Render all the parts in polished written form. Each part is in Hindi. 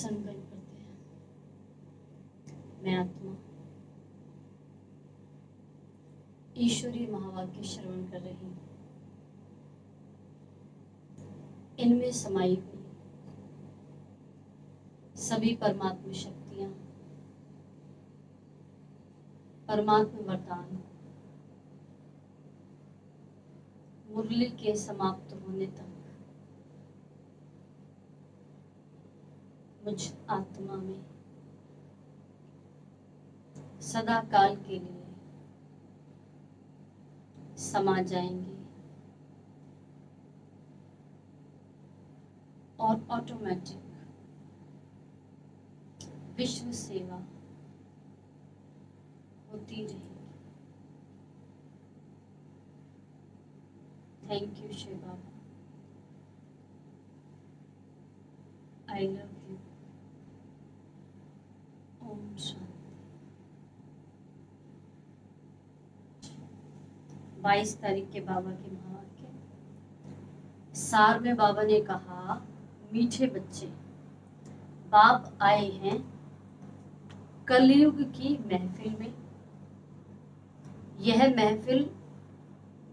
संकल्प करते हैं। मैं आत्मा ईश्वरीय महावाक्य श्रवण कर रही हूँ। इनमें समाई हुई सभी परमात्मा शक्तियां, परमात्मा वरदान मुरली के समाप्त होने तक मुझ आत्मा में सदा काल के लिए समा जाएंगे और ऑटोमेटिक विश्व सेवा होती रहेगी। Thank you Shiv Baba, I love you. Om Shanti. 22 तारीख के बाबा के महावाक्य सार में बाबा ने कहा, मीठे बच्चे, बाप आए हैं कलयुग की महफिल में। यह महफिल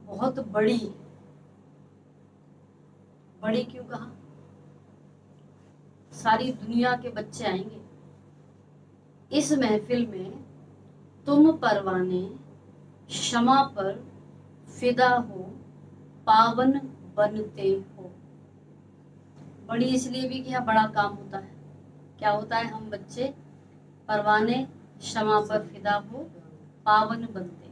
बहुत बड़ी है। बड़ी क्यों कहा? सारी दुनिया के बच्चे आएंगे। इस महफिल में तुम परवाने क्षमा पर फिदा हो, पावन बनते हो। बड़ी इसलिए भी कि यहाँ बड़ा काम होता है। क्या होता है? हम बच्चे परवाने क्षमा पर फिदा हो, पावन बनते हैं।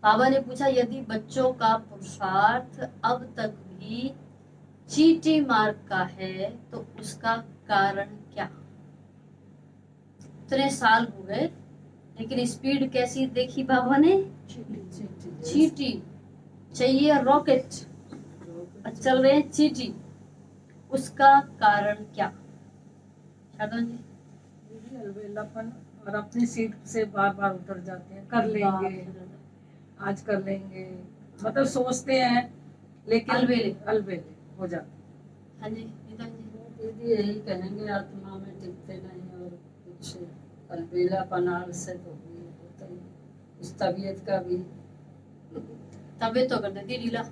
बाबा ने पूछा, यदि बच्चों का पुरुषार्थ अब तक भी चींटी मार्ग का है तो उसका कारण क्या? इतने साल हो गए लेकिन स्पीड कैसी देखी बाबा ने? चींटी चाहिए रॉकेट, चल रहे हैं चींटी। उसका कारण क्या? शादन जी, अलबेलापन और अपनी सीट से बार बार उतर जाते हैं। कर लेंगे, आज कर लेंगे, मतलब सोचते हैं लेकिन अलबेले हो जाते। हाँ जी दीदी, यही कहेंगे आत्मा में टिकते नहीं और कुछ अलबेलापन से तो होता ही उस तबीयत का भी तबीयत तो कर देती ढीला।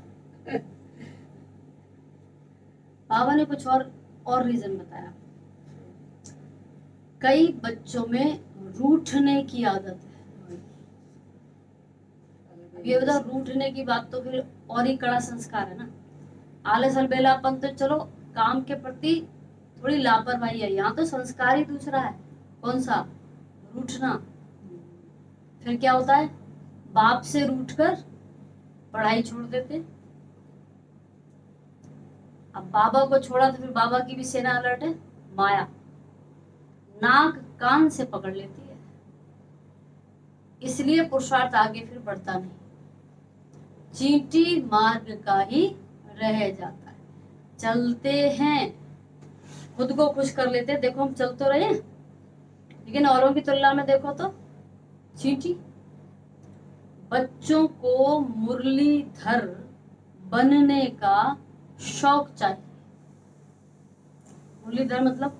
बाबा ने कुछ और रीजन बताया। कई बच्चों में रूठने की आदत है। ये बता, रूठने की बात तो फिर और ही कड़ा संस्कार है ना। आलस अलबेलापन तो चलो काम के प्रति थोड़ी लापरवाही है, यहाँ तो संस्कार ही दूसरा है। कौन सा? रूठना। फिर क्या होता है? बाप से रूठकर पढ़ाई छोड़ देते। अब बाबा को छोड़ा तो फिर बाबा की भी सेना अलर्ट है। माया नाक कान से पकड़ लेती है, इसलिए पुरुषार्थ आगे फिर बढ़ता नहीं, चींटी मार्ग का ही रह जाता है। चलते हैं, खुद को खुश कर लेते हैं, देखो हम चल तो रहे हैं, लेकिन औरों की तुलना में देखो तो चींटी। बच्चों को मुरलीधर बनने का शौक चाहिए। मुरलीधर मतलब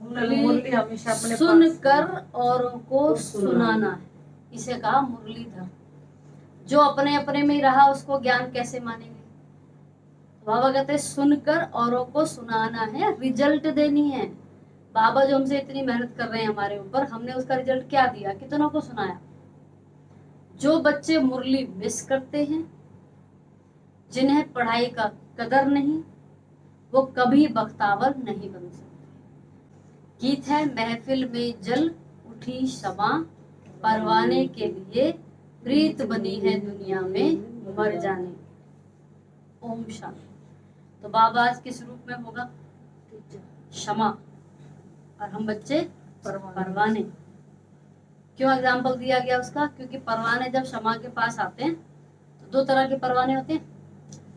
मुरली हमेशा अपने सुनकर औरों को सुनाना है, इसे कहा मुरलीधर। जो अपने अपने में ही रहा उसको ज्ञान कैसे मानेंगे? तो बाबा कहते हैं सुनकर औरों को सुनाना है, रिजल्ट देनी है। बाबा जो हमसे इतनी मेहनत कर रहे हैं हमारे ऊपर, हमने उसका रिजल्ट क्या दिया? कितनों को सुनाया? जो बच्चे मुरली मिस करते हैं, जिन्हें पढ़ाई का कदर नहीं, वो कभी बख्तावर नहीं बन सकते। गीत है, महफिल में जल उठी शमा, परवाने के लिए प्रीत बनी है दुनिया में मर जाने। ओम शांति। तो बाबा आज किस रूप में होगा? क्षमा, और हम बच्चे परवाने। क्यों एग्जाम्पल दिया गया उसका? क्योंकि परवाने जब क्षमा के पास आते हैं तो दो तरह के परवाने होते हैं।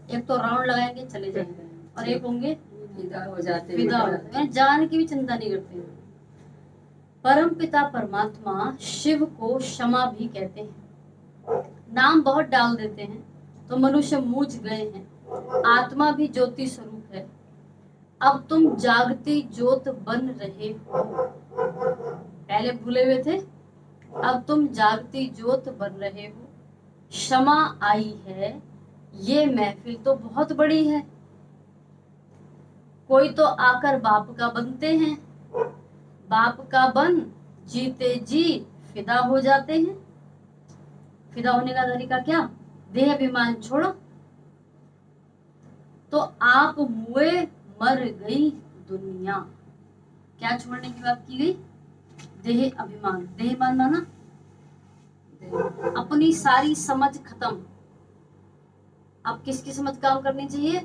एक तो राउंड लगाएंगे चले जाएंगे, और एक होंगे फिदा हो जाते हैं, जान की भी चिंता नहीं करते हैं। परम पिता परमात्मा शिव को क्षमा भी कहते हैं। नाम बहुत डाल देते हैं तो मनुष्य मूझ गए हैं। आत्मा भी ज्योति स्वरूप है। अब तुम जागती ज्योत बन रहे हो। पहले भूले हुए थे, अब तुम जागती ज्योत बन रहे हो। क्षमा आई है, ये महफिल तो बहुत बड़ी है। कोई तो आकर बाप का बनते हैं, बाप का बन जीते जी फिदा हो जाते हैं। फिदा होने का तरीका क्या? देह अभिमान छोड़ो। तो आप मुए मर गई दुनिया। क्या छोड़ने की बात की गई? देह अभिमान। देह अभिमान माना अपनी सारी समझ खत्म। अब किसकी समझ काम करनी चाहिए?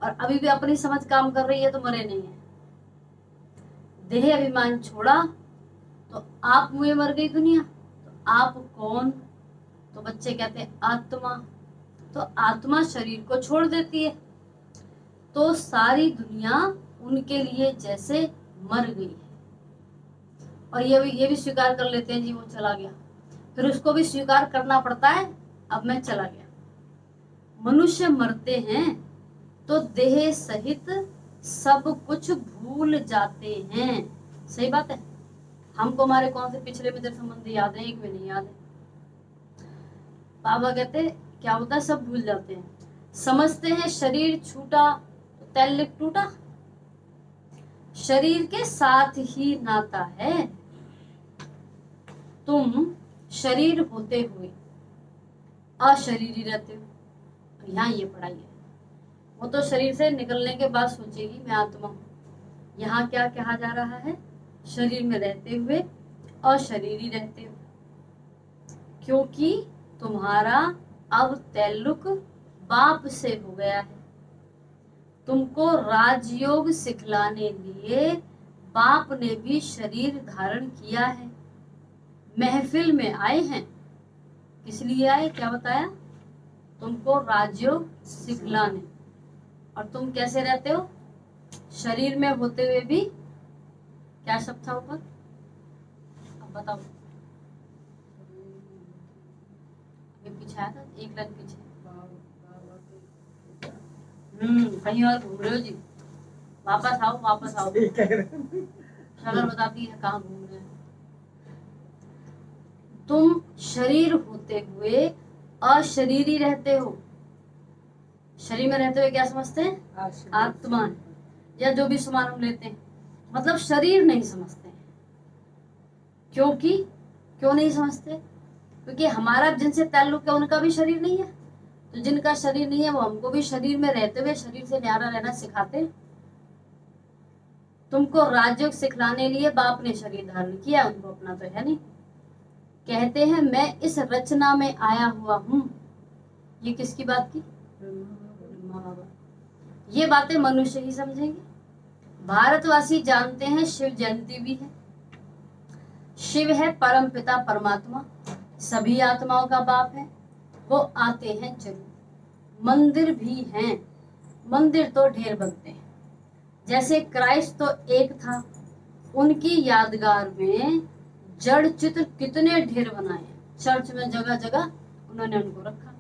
और अभी भी अपनी समझ काम कर रही है तो मरे नहीं है। देह अभिमान छोड़ा तो आप मुए मर गई दुनिया। तो आप कौन? तो बच्चे कहते हैं आत्मा। तो आत्मा शरीर को छोड़ देती है, तो सारी दुनिया उनके लिए जैसे मर गई है। और ये भी स्वीकार कर लेते हैं जी वो चला गया, फिर उसको भी स्वीकार करना पड़ता है, अब मैं चला गया। मनुष्य मरते हैं तो देह सहित सब कुछ भूल जाते हैं। सही बात है। हमको हमारे कौन से पिछले मित्र संबंध याद है? एक भी नहीं याद है। बाबा कहते क्या होता है? सब भूल जाते हैं। समझते हैं शरीर छूटा तो तैलिक टूटा। शरीर के साथ ही नाता है। तुम शरीर होते हुए अशरीरी रहते हो। यहाँ ये पढ़ाई है। वो तो शरीर से निकलने के बाद सोचेगी मैं आत्मा हूँ। यहाँ क्या कहा जा रहा है? शरीर में रहते हुए अशरीरी रहते हो, क्योंकि तुम्हारा अब तल्लुक बाप से हो गया है। तुमको राजयोग सिखलाने लिए बाप ने भी शरीर धारण किया है। महफिल में आए हैं, किस लिए आए? क्या बताया? तुमको राजयोग सिखलाने। और तुम कैसे रहते हो? शरीर में होते हुए भी। क्या शब्द था ऊपर? अब बताओ। ये पीछे आया था, एक लाइन पीछे। कहीं और घूम रहे हो जी। वापस आओ, वापस आओ। शक्ल बताती है कहाँ घूम रहे हैं। तुम शरीर होते हुए अशरीरी रहते हो। शरीर में रहते हुए क्या समझते हैं? आत्मा, या जो भी समान हम लेते हैं, मतलब शरीर नहीं समझते हैं। क्योंकि क्यों नहीं समझते? क्योंकि हमारा जिनसे ताल्लुक है उनका भी शरीर नहीं है। तो जिनका शरीर नहीं है वो हमको भी शरीर में रहते हुए शरीर से न्यारा रहना सिखाते। तुमको राजयोग सिखलाने लिए बाप ने शरीर धारण किया, उनको अपना तो है नहीं। कहते हैं मैं इस रचना में आया हुआ हूँ। ये किसकी बात की? ये बातें मनुष्य ही समझेंगे। भारतवासी जानते हैं शिव जयंती भी है। शिव है परम पिता परमात्मा, सभी आत्माओं का बाप है। वो आते हैं जरूर। मंदिर भी हैं, मंदिर तो ढेर बनते हैं। जैसे क्राइस्ट तो एक था, उनकी यादगार में जड़ चित्र कितने ढेर बनाए। चर्च में जगह जगह उन्होंने उनको रखा।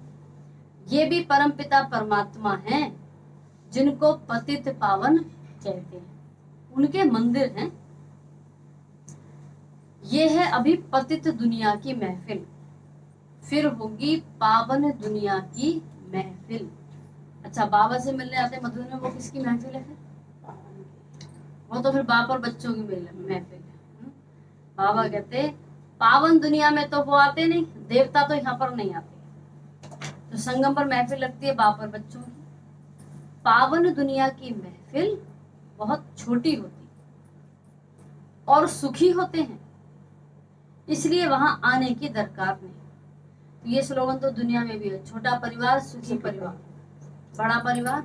ये भी परम पिता परमात्मा हैं, जिनको पतित पावन कहते हैं। उनके मंदिर हैं। ये है अभी पतित दुनिया की महफिल, फिर होगी पावन दुनिया की महफिल। अच्छा, बाबा से मिलने आते मधुर में, वो किसकी महफिल है? वो तो फिर बाप और बच्चों की महफिल है। बाबा कहते पावन दुनिया में तो वो आते नहीं, देवता तो यहाँ पर नहीं आते। तो संगम पर महफिल लगती है बाप और बच्चों की। पावन दुनिया की महफिल बहुत छोटी होती और सुखी होते हैं, इसलिए वहां आने की दरकार नहीं। तो ये स्लोगन तो दुनिया में भी है, छोटा परिवार सुखी परिवार, बड़ा परिवार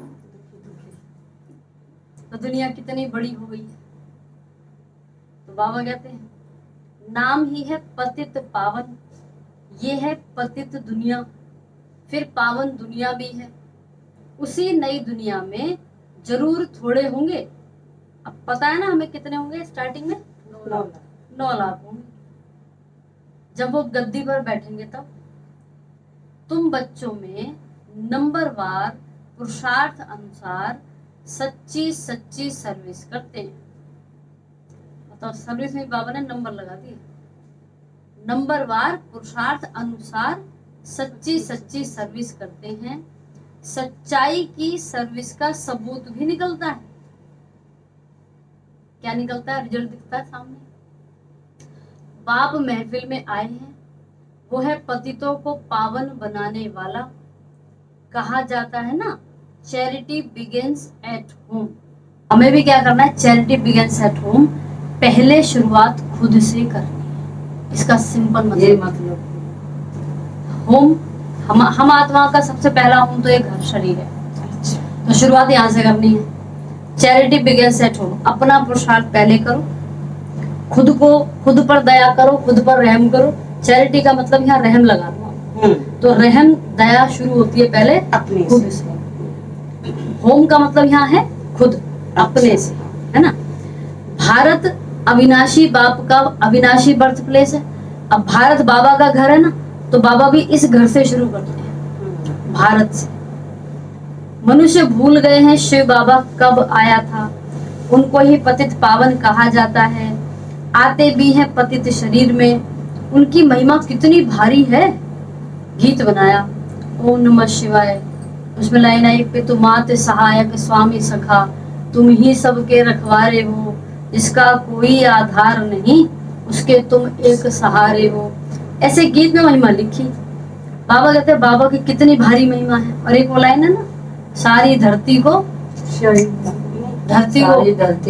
तो दुनिया कितनी बड़ी हो गई है। तो बाबा कहते हैं नाम ही है पतित पावन, ये है पतित दुनिया, फिर पावन दुनिया भी है। उसी नई दुनिया में जरूर थोड़े होंगे। अब पता है ना हमें कितने होंगे? स्टार्टिंग में 9 लाख होंगे। जब वो गद्दी पर बैठेंगे तब तुम बच्चों में नंबरवार पुरुषार्थ अनुसार सच्ची सच्ची सर्विस करते हैं। मतलब सर्विस में बाबा ने नंबर लगा दिए, नंबरवार पुरुषार्थ अनुसार सच्ची सच्ची सर्विस करते हैं। सच्चाई की सर्विस का सबूत भी निकलता है। क्या निकलता है? रिजल्ट दिखता है सामने। बाप महफिल में आए हैं, वो है पतितों को पावन बनाने वाला। कहा जाता है ना, चैरिटी बिगिंस एट होम। हमें भी क्या करना है? Charity begins at home. पहले शुरुआत खुद से करनी है। इसका सिंपल ये मतलब, मतलब होम हम आत्मा का सबसे पहला होम तो एक घर शरीर है, तो शुरुआत यहाँ से करनी है। Charity begins at home. अपना पुरुषार्थ पहले करो, खुद पर दया करो, खुद पर रहम करो। चैरिटी का मतलब यहाँ रहम लगाना, तो रहम दया शुरू होती है पहले अपने खुद से। होम का मतलब यहाँ है खुद, अपने से, है ना। भारत अविनाशी बाप का अविनाशी बर्थ प्लेस है। अब भारत बाबा का घर है ना, तो बाबा भी इस घर से शुरू करते हैं, भारत से। मनुष्य भूल गए हैं शिव बाबा कब आया था, उनको ही पतित पावन कहा जाता है। आते भी हैं पतित शरीर में, उनकी महिमा कितनी भारी है। गीत बनाया ओम नमः शिवाय, उसमें लाइन आई, पितु मात सहायक स्वामी सखा, तुम ही सबके रखवारे हो, जिसका कोई आधार नहीं, उसके तुम एक सहारे हो। ऐसे गीत में महिमा लिखी। बाबा कहते हैं बाबा की कितनी भारी महिमा है। और एक वो लाइन है ना, सारी धरती को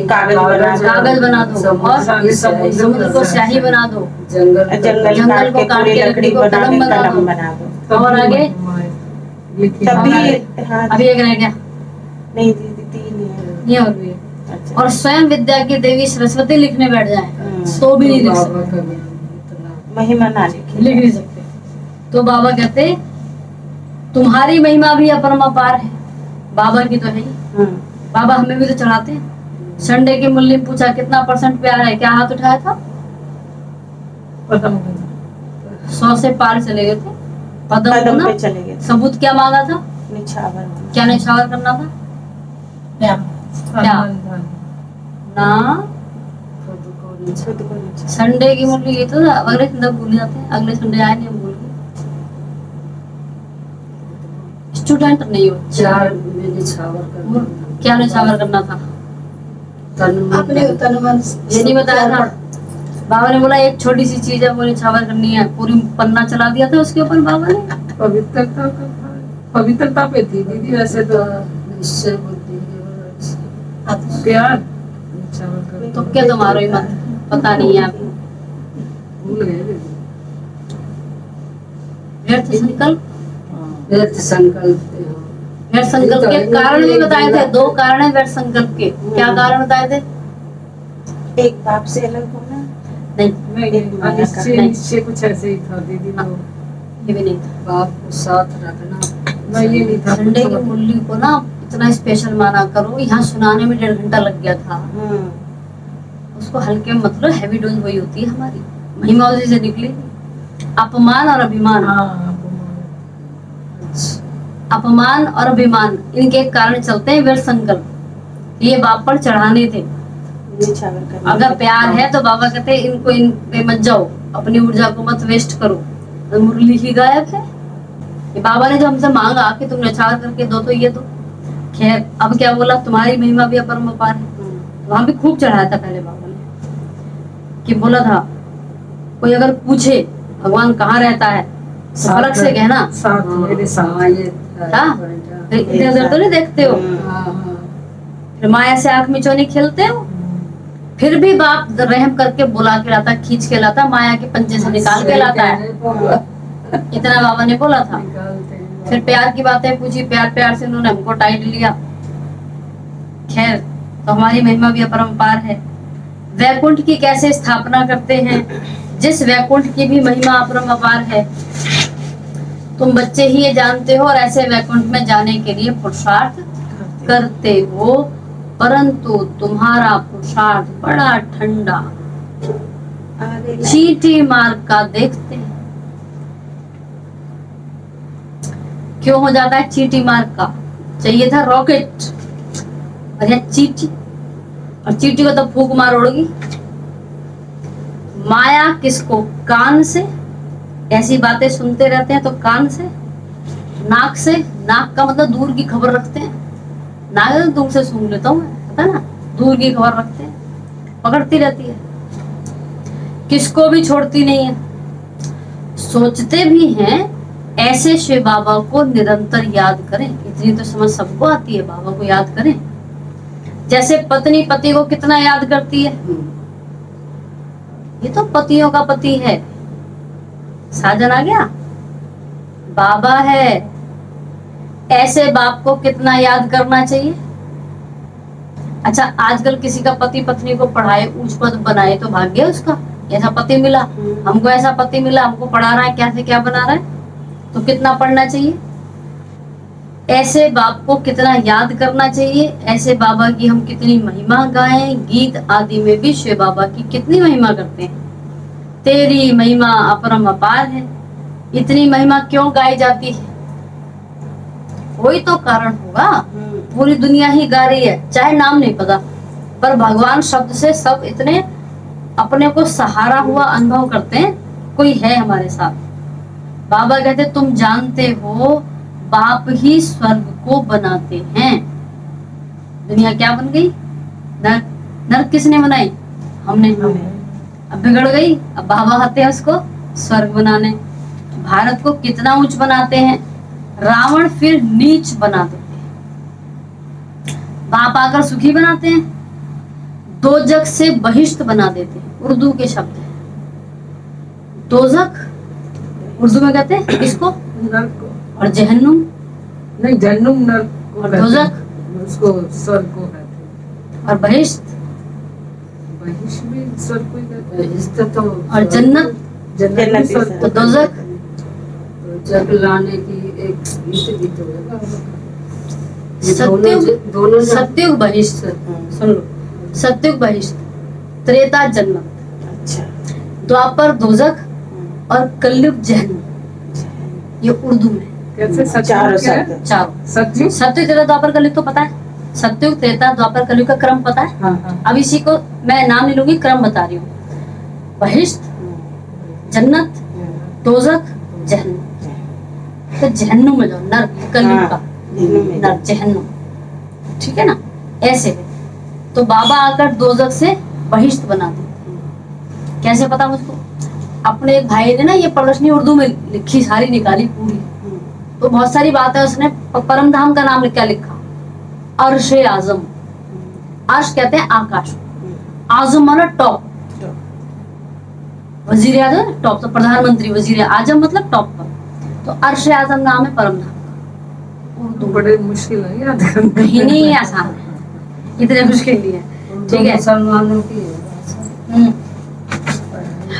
कागज बना दो और समुद्र को स्याही बना दो, जंगल को काट के लकड़ी को कलम बना दो। और आगे अभी एक रह गया, नहीं दीदी, तीन ही है। ये और भी है। अच्छा। और स्वयं विद्या की देवी सरस्वती लिखने बैठ जाए तो भी नहीं लिख सकते, महिमा ना लिखी, लिख नहीं सकते। तो बाबा कहते तुम्हारी महिमा भी अपरंपार है, बाबा की तो है ही। बाबा हमें भी तो चढ़ाते हैं। संडे के मूल्य पूछा कितना % प्यार है, क्या हाथ उठाया था? 100 से पार चले गए थे। पदम पे चले गए। सबूत क्या मांगा था? निछावर। क्या निछावर करना था? क्या ना, खुद को निछावर। संडे की मूल्य ये तो अगले संडे भूल जाते हैं, अगले संडे आए नहीं हम भूल गए। स्टूडेंट नहीं हो, चार में निछावर करना था। क्या निछावर करना था? अपने तन मन ये नहीं बताया था? बाबा ने बोला एक छोटी सी चीज है वो निछावर करनी है, पूरी पन्ना चला दिया था उसके ऊपर बाबा ने। पवित्रता का था, पवित्रता पे थी दीदी। वैसे तो निश्चय बुद्धि और प्यार तो क्या तुम्हारा ही मत पता नहीं है आपको। भूल गए दीदी। व्यर्थ संकल्प, व्यर्थ संकल्प। व्यर्थ संकल्प के कारण भी बताए थे। 2 कारण है व्यर्थ संकल्प के। क्या कारण बताए थे? एक बाप से अलग होना, नहीं, निश्चय कुछ ऐसे ही था दीदी। ये भी नहीं था। बाप को साथ रखना, नहीं ये नहीं था। संडे की मूल्य को ना इतना स्पेशल माना करो। यहाँ सुनाने में 1.5 घंटा लग गया था। उसको हल्के मतलब हैवी डोज वही होती है हमारी महिमा, उसी से निकली। अपमान और अभिमान, अपमान और अभिमान इनके कारण चलते हैं व्यर्थ संकल्प। ये बाप पर चढ़ाने थे। निछावर करना। अगर प्यार है तो बाबा कहते हैं इनको इन पे मत जाओ, अपनी ऊर्जा को मत वेस्ट करो। तो मुरली ही गायब है। ये बाबा ने जो हमसे मांगा कि तुम निछावर करके दो, तो ये दो। खैर अब क्या बोला, तुम्हारी महिमा भी अपरंपार है। वहां भी खूब चढ़ाया था पहले बाबा ने, कि बोला था कोई अगर पूछे भगवान कहाँ रहता है, फलक से कहना साथ मेरे साथ। हाँ, ये इधर उधर तो नहीं देखते हो। फिर माया से आंख मिचौनी खेलते हो। फिर भी बाप रहम करके बुला के लाता, खींच के लाता, माया के पंजे से निकाल के लाता है। इतना बाबा ने बोला था। फिर प्यार की बातें पूछी, प्यार प्यार से उन्होंने हमको टाइट लिया। खैर तो हमारी महिमा भी अपरंपार है। वैकुंठ की कैसे स्थापना करते हैं, जिस वैकुंठ की भी महिमा अपरंपार है। तुम बच्चे ही ये जानते हो और ऐसे वैकुंठ में जाने के लिए पुरुषार्थ करते हो, परंतु तुम्हारा पुरुषार्थ बड़ा ठंडा, चींटी मार्ग का देखते हैं। क्यों हो जाता है चींटी मार्ग का? चाहिए था रॉकेट, और है चींटी, और चींटी को तो फूंक मार उड़गी। माया किसको? कान से, ऐसी बातें सुनते रहते हैं तो कान से। नाक से, नाक का मतलब दूर की खबर रखते हैं, नाक तो दूर से सुन लेता हूँ मैं, पता ना, दूर की खबर रखते हैं, पकड़ती रहती है, किसको भी छोड़ती नहीं है। सोचते भी हैं ऐसे शिव बाबा को निरंतर याद करें, इतनी तो समझ सबको आती है, बाबा को याद करें। जैसे पत्नी पति को कितना याद करती है, ये तो पतियों का पति है, साजन आ गया, बाबा है। ऐसे बाप को कितना याद करना चाहिए। अच्छा, आजकल किसी का पति पत्नी को पढ़ाए, ऊंच पद बनाए तो भाग्य है उसका, ऐसा पति मिला, हमको ऐसा पति मिला, हमको पढ़ा रहा है, क्या से क्या बना रहा है, तो कितना पढ़ना चाहिए। ऐसे बाप को कितना याद करना चाहिए। ऐसे बाबा की हम कितनी महिमा गाएं, गीत आदि में भी शिव बाबा की कितनी महिमा करते हैं। तेरी महिमा अपरम अपार है, इतनी महिमा क्यों गाई जाती है? कोई तो कारण होगा, पूरी दुनिया ही गा रही है, चाहे नाम नहीं पता, पर भगवान शब्द से सब इतने अपने को सहारा हुआ अनुभव करते हैं, कोई है हमारे साथ। बाबा कहते तुम जानते हो बाप ही स्वर्ग को बनाते हैं। दुनिया क्या बन गई? नर्क। नर्क किसने बनाई? हमने। अब बिगड़ गई, अब बाबा आते हैं उसको स्वर्ग बनाने। भारत को कितना ऊंच बनाते हैं, रावण फिर नीच बना देते हैं, बाप आकर सुखी बनाते हैं, दोजक से बहिष्ठ बना देते हैं। उर्दू के शब्द है दोजक, उर्दू में कहते हैं इसको, नर्क को, और जहन्नुम नहीं जहन्नुम नर्क को और कहते हैं, दोजक उसको स्वर्ग को कहते हैं। और बहिष्ठ, बहिष्ठ भी स्वर्ग को ही कहते हैं। बहिष्ठ तो और जन्नत, जन्नत भी स्वर्ग तो को दोजक। जग लाने की एक गीत भी तो है। ये सत्युग, दोनों सत्युग बहिष्ठ, सुन लो, सत्युग बहिष्ठ, त्रेता जन्नत, अच्छा। द्वापर दोजक और कलयुग जहन्नुम। ये उर्दू में कैसे चारों सत्युग शब्द। चारों। सत्युग। सत्युग त्रेता द्वापर कलयुग तो पता है, सत्युग त्रेता द्वापर कलयुग का क्रम पता है। हाँ हाँ। अब इसी को मैं नाम नहीं लूंगी, क्रम बता रही हूँ। बहिष्ठ, जन्नत, दोजक, जहन्नुम। तो जहन्नुम में जाओ, नर्क कलयुग का नर्क, जहन्नुम, ठीक है ना, ऐसे है। तो बाबा आकर दोजक से बहिष्ठ बना देते। कैसे पता मुझको? अपने एक भाई ने ना ये प्रदर्शनी उर्दू में लिखी, सारी निकाली पूरी, तो बहुत सारी बात है उसने। परम धाम का नाम क्या लिखा? अर्श आजम। अर्श कहते हैं आकाश, आजम माना टॉप, वजीर आजम टॉप, तो प्रधानमंत्री वजीर आजम मतलब टॉप पर, तो अर्श आजम नाम है परम धाम का। उर्दू बड़े मुश्किल है याद करना। नहीं आसान है, इतने मुश्किल नहीं है, ठीक है। मुसलमानों की है भाषा।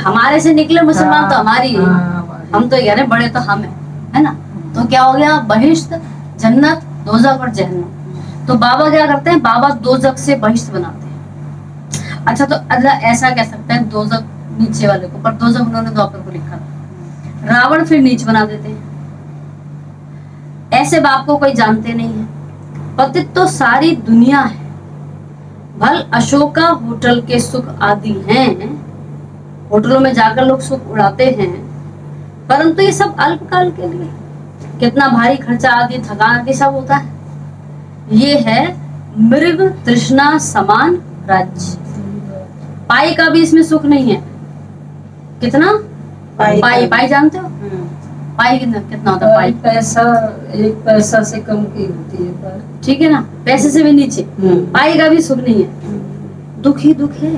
हमारे से निकले मुसलमान तो हमारी है, हाँ, हम तो कह रहे बड़े तो हम है ना। तो क्या हो गया? बहिष्ठ, जन्नत, दोजक और जहन्नम। तो बाबा क्या करते हैं? बाबा दोजक से बहिष्ठ बनाते हैं। अच्छा, तो अल्लाह ऐसा कह सकते हैं दोजक नीचे वाले को, पर दोजक उन्होंने द्वापर को लिखा था। रावण फिर नीच बना देते हैं। ऐसे बाप को कोई जानते नहीं है। पतित तो सारी दुनिया है, भल अशोका होटल के सुख आदि हैं। होटलों में जाकर लोग सुख उड़ाते हैं, परंतु ये सब अल्पकाल के लिए। कितना भारी खर्चा आदि, थकान आदि सब होता है। ये है मृग तृष्णा समान राज्य। पाई का भी इसमें सुख नहीं है। कितना? पाई, पाई जानते हो? पाई कितना होता है? पाई पैसा, एक पैसा से कम की होती है पर, ठीक है ना, पैसे से भी नीचे। पाई का भी सुख नहीं है, दुख ही दुख है।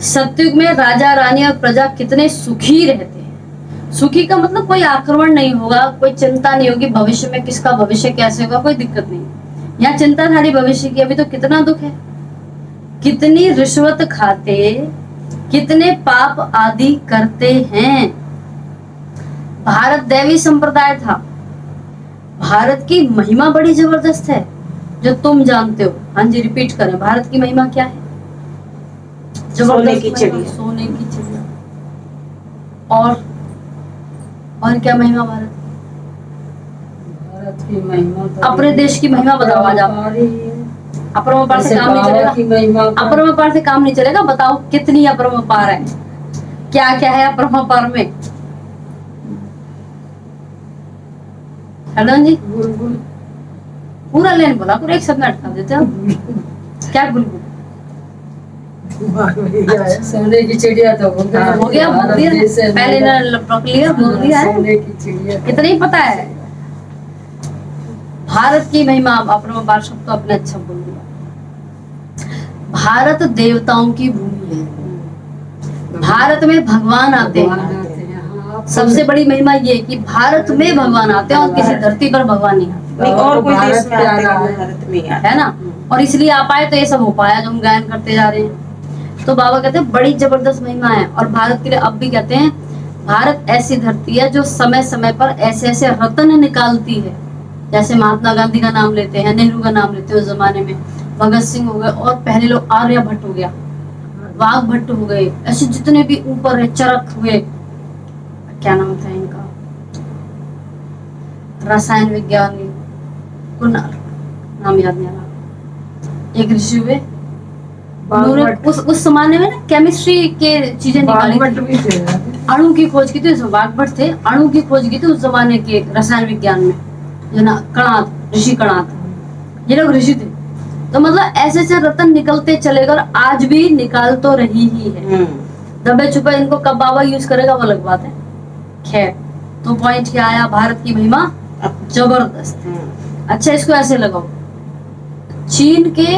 सतयुग में राजा रानी और प्रजा कितने सुखी रहते हैं। सुखी का मतलब कोई आक्रमण नहीं होगा, कोई चिंता नहीं होगी भविष्य में किसका भविष्य कैसे होगा, कोई दिक्कत नहीं। यहाँ चिंता थारी भविष्य की, अभी तो कितना दुख है। कितनी रिश्वत खाते, कितने पाप आदि करते हैं। भारत दैवी संप्रदाय था। भारत की महिमा बड़ी जबरदस्त है जो तुम जानते हो। हाँ जी, रिपीट करें, भारत की महिमा क्या है? सोने की महिमा, चिड़िया। सोने की चिड़िया। और क्या महिमा भारत की? भारत की महिमा तो अपने देश की महिमा बताओ आज आप। अपरम्पार से जैसे काम नहीं बाबा चलेगा, की महिमा तो- अपरम्पार से काम नहीं चलेगा। बताओ कितनी अपरम्पार है, क्या क्या है अपरम्पार में। हरदन जी बुलबुल पूरा लाइन बोला, पूरा एक शब्द में अटका देते हो। क्या बुलबुल? सोने की चिड़िया तो हो गया, हो गया, बोल भारत दिया देश है पहले मेरा। ना, पकड़ लिया, बोल दिया है। सोने की चिड़िया इतना ही पता है। भारत की महिमा, अपरम्पार शब्द तो अपने अच्छा बोल दिया। भारत देवताओं की भूमि है, भारत में भगवान आते भगवान हैं। आते हैं, हाँ, सबसे बड़ी महिमा ये कि भारत में भगवान आते हैं और किसी धरती पर भगवान नहीं आते, नहीं, और कोई भारत देश में आते प्यारा हैं, है। भारत में ही आते है ना। और इसलिए आ पाए तो ये सब हो पाया जो हम गायन करते जा रहे हैं। तो बाबा कहते हैं बड़ी जबरदस्त महिमा है। और भारत के लिए अब भी कहते हैं भारत ऐसी धरती है जो समय समय पर ऐसे ऐसे रत्न निकालती है। जैसे महात्मा गांधी का नाम लेते हैं, नेहरू का नाम लेते हैं उस जमाने में, भगत सिंह हो गए, और पहले लोग आर्यभट्ट हो गया, वाघ भट्ट हो गए, ऐसे जितने भी ऊपर है, चरक हुए, क्या नाम था इनका, रसायन विज्ञान, कुणाल, नाम याद नहीं आ रहा। एक ऋषि हुए, उन्होंने उस जमाने में ना केमिस्ट्री के चीजें निकाली बागवट थी, भी थे। अणु की खोज की थी, वाघभट्ट थे, अणु की खोज की थी उस जमाने के रसायन विज्ञान में, जो ना कणाद, ऋषि कणाद, ये लोग ऋषि थे। तो मतलब ऐसे ऐसे रत्न निकलते चलेगा और आज भी निकाल तो रही ही है। दबे छुपे इनको कब बाबा यूज करेगा वो अलग बात है। खैर, तो पॉइंट क्या आया, भारत की महिमा जबरदस्त है। अच्छा, इसको ऐसे लगाओ, चीन के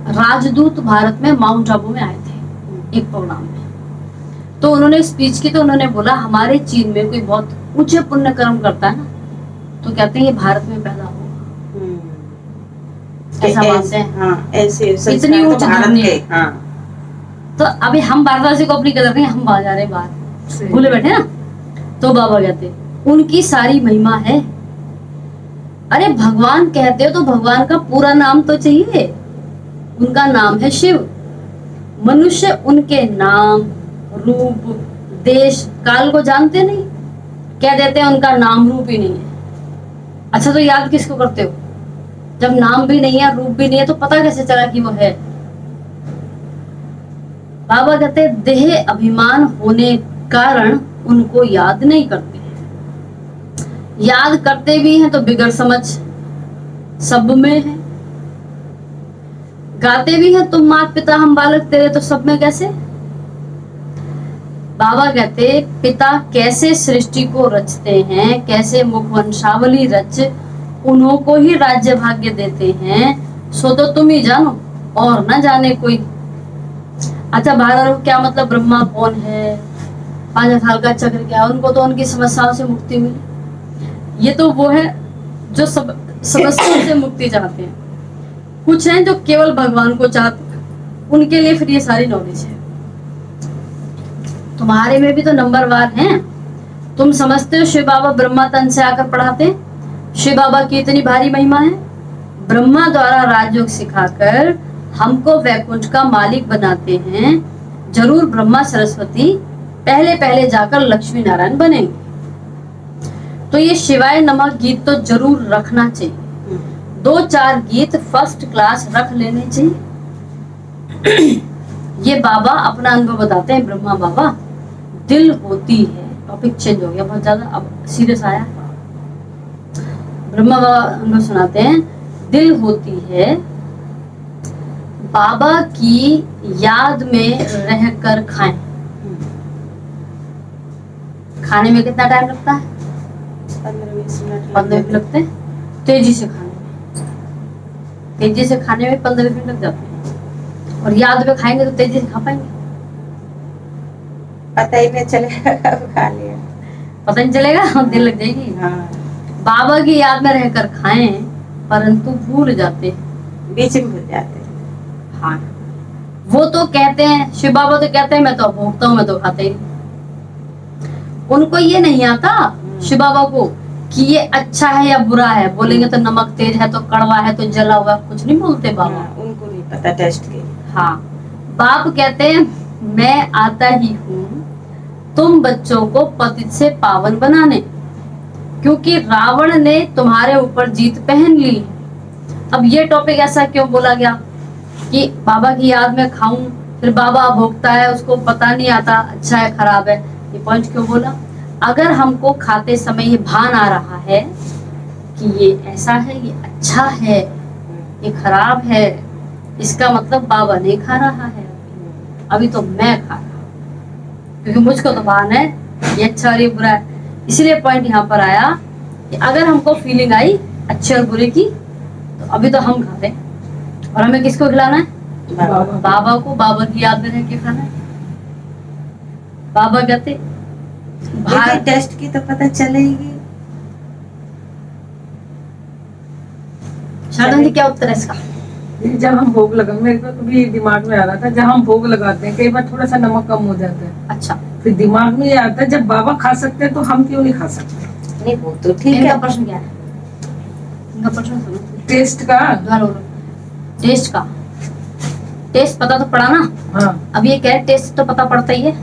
राजदूत भारत में माउंट आबू में आए थे एक प्रोग्राम में, तो उन्होंने स्पीच की, तो उन्होंने बोला हमारे चीन में कोई बहुत ऊंचे पुण्य कर्म करता है ना, तो कहते हैं ये भारत में पैदा होगा, ऐसा मानते हैं। हाँ, ऐसे इतनी संस्कार तो उच्च भारत धर्मी के, है। हाँ। तो अभी हम भारतवासी को अपनी कदर नहीं, हम बाहर जा रहे हैं, बाहर भूले बैठे ना। तो बाबा कहते उनकी सारी महिमा है। अरे भगवान कहते हो तो भगवान का पूरा नाम तो चाहिए। उनका नाम है शिव। मनुष्य उनके नाम, रूप, देश, काल को जानते नहीं, कह देते हैं उनका नाम रूप ही नहीं है। अच्छा, तो याद किसको करते हो जब नाम भी नहीं है, रूप भी नहीं है, तो पता कैसे चला कि वो है? बाबा कहते देह अभिमान होने कारण उनको याद नहीं करते, याद करते भी हैं तो बिगड़ समझ सब में है, गाते भी हैं तुम मात पिता हम बालक तेरे, तो सब में कैसे? बाबा कहते पिता कैसे सृष्टि को रचते हैं, कैसे मुखवंशावली रच उन्हों को ही राज्य भाग्य देते हैं, सो तो तुम ही जानो और न जाने कोई। अच्छा, भारत को क्या मतलब, ब्रह्मा कौन है, 5 साल का चक्र क्या है, उनको तो उनकी समस्याओं से मुक्ति मिली। ये तो वो है जो सब समस्याओं से मुक्ति चाहते हैं। कुछ हैं जो केवल भगवान को चाहते हैं, उनके लिए फिर ये सारी नॉलेज है। तुम्हारे में भी तो नंबरवार हैं। तुम समझते हो शिव बाबा ब्रह्मा तन से आकर पढ़ाते हैं, शिव बाबा की इतनी भारी महिमा है। ब्रह्मा द्वारा राजयोग सिखाकर हमको वैकुंठ का मालिक बनाते हैं। जरूर ब्रह्मा सरस्वती पहले पहले जाकर लक्ष्मी नारायण बनेंगे। तो ये शिवाय नमः गीत तो जरूर रखना चाहिए, 2-4 गीत फर्स्ट क्लास रख लेने चाहिए। ये बाबा अपना अनुभव बताते हैं, ब्रह्मा बाबा। दिल होती है, टॉपिक चेंज हो गया बहुत ज्यादा, अब सीरियस आया। ब्रह्मा बाबा अनुभव सुनाते हैं, दिल होती है बाबा की याद में रहकर खाएं। खाने में कितना टाइम लगता है? 15-20 मिनट 15 मिनट लगते हैं तेजी से खाने में। तेजी से खाने में 15 मिनट लग जाते हैं, और याद में खाएंगे तो तेजी से खा पाएंगे? पता ही नहीं चलेगा कब खा लिया। पता नहीं चलेगा, देर लग जाएगी। हाँ, बाबा की याद में रहकर खाएं, परंतु भूल जाते हैं। बीच में भूल जाते हैं। हाँ, वो तो कहते हैं, शिव बाबा तो कहते हैं मैं तो भोगता हूँ, मैं तो खाता ही नहीं। उनको ये नहीं आता शिव बाबा को कि ये अच्छा है या बुरा है। बोलेंगे तो नमक तेज है तो कड़वा है तो जला हुआ, कुछ नहीं बोलते बाबा। हाँ, उनको नहीं पता टेस्ट के। हाँ, बाप कहते हैं मैं आता ही हूँ तुम बच्चों को पतित से पावन बनाने, क्योंकि रावण ने तुम्हारे ऊपर जीत पहन ली है। अब ये टॉपिक ऐसा क्यों बोला गया कि बाबा की याद में खाऊं, फिर बाबा भोगता है, उसको पता नहीं आता अच्छा है खराब है, ये पॉइंट क्यों बोला? अगर हमको खाते समय ये भान आ रहा है कि ये ऐसा है, ये अच्छा है, ये खराब है, इसका मतलब बाबा नहीं खा रहा है, अभी तो मैं खा रहा हूँ, क्योंकि मुझको तो भान है ये अच्छा और ये बुरा है। इसलिए पॉइंट यहाँ पर आया कि अगर हमको फीलिंग आई अच्छे और बुरे की, तो अभी तो हम खाते हैं, और हमें किसको खिलाना है? बाबा को। बाबा की याद में रह के खाना है। बाबा कहते लेकिन टेस्ट की तो पता चलेगी। शारदा जी क्या उत्तर है इसका? जब हम भोग लगा, मेरे को भी दिमाग में आ रहा था, जब हम भोग लगाते हैं कई बार थोड़ा सा नमक कम हो जाता है। अच्छा, फिर दिमाग में ये आता है जब बाबा खा सकते हैं तो हम क्यों नहीं खा सकते? नहीं वो तो ठीक इनका है। प्रश्न क्या है? इनका प्रश्न सुनो। टेस्ट का। दोबारा बोलो। टेस्ट का, टेस्ट पता तो पड़ा ना। हाँ अब ये कह टेस्ट तो पता पड़ता ही है,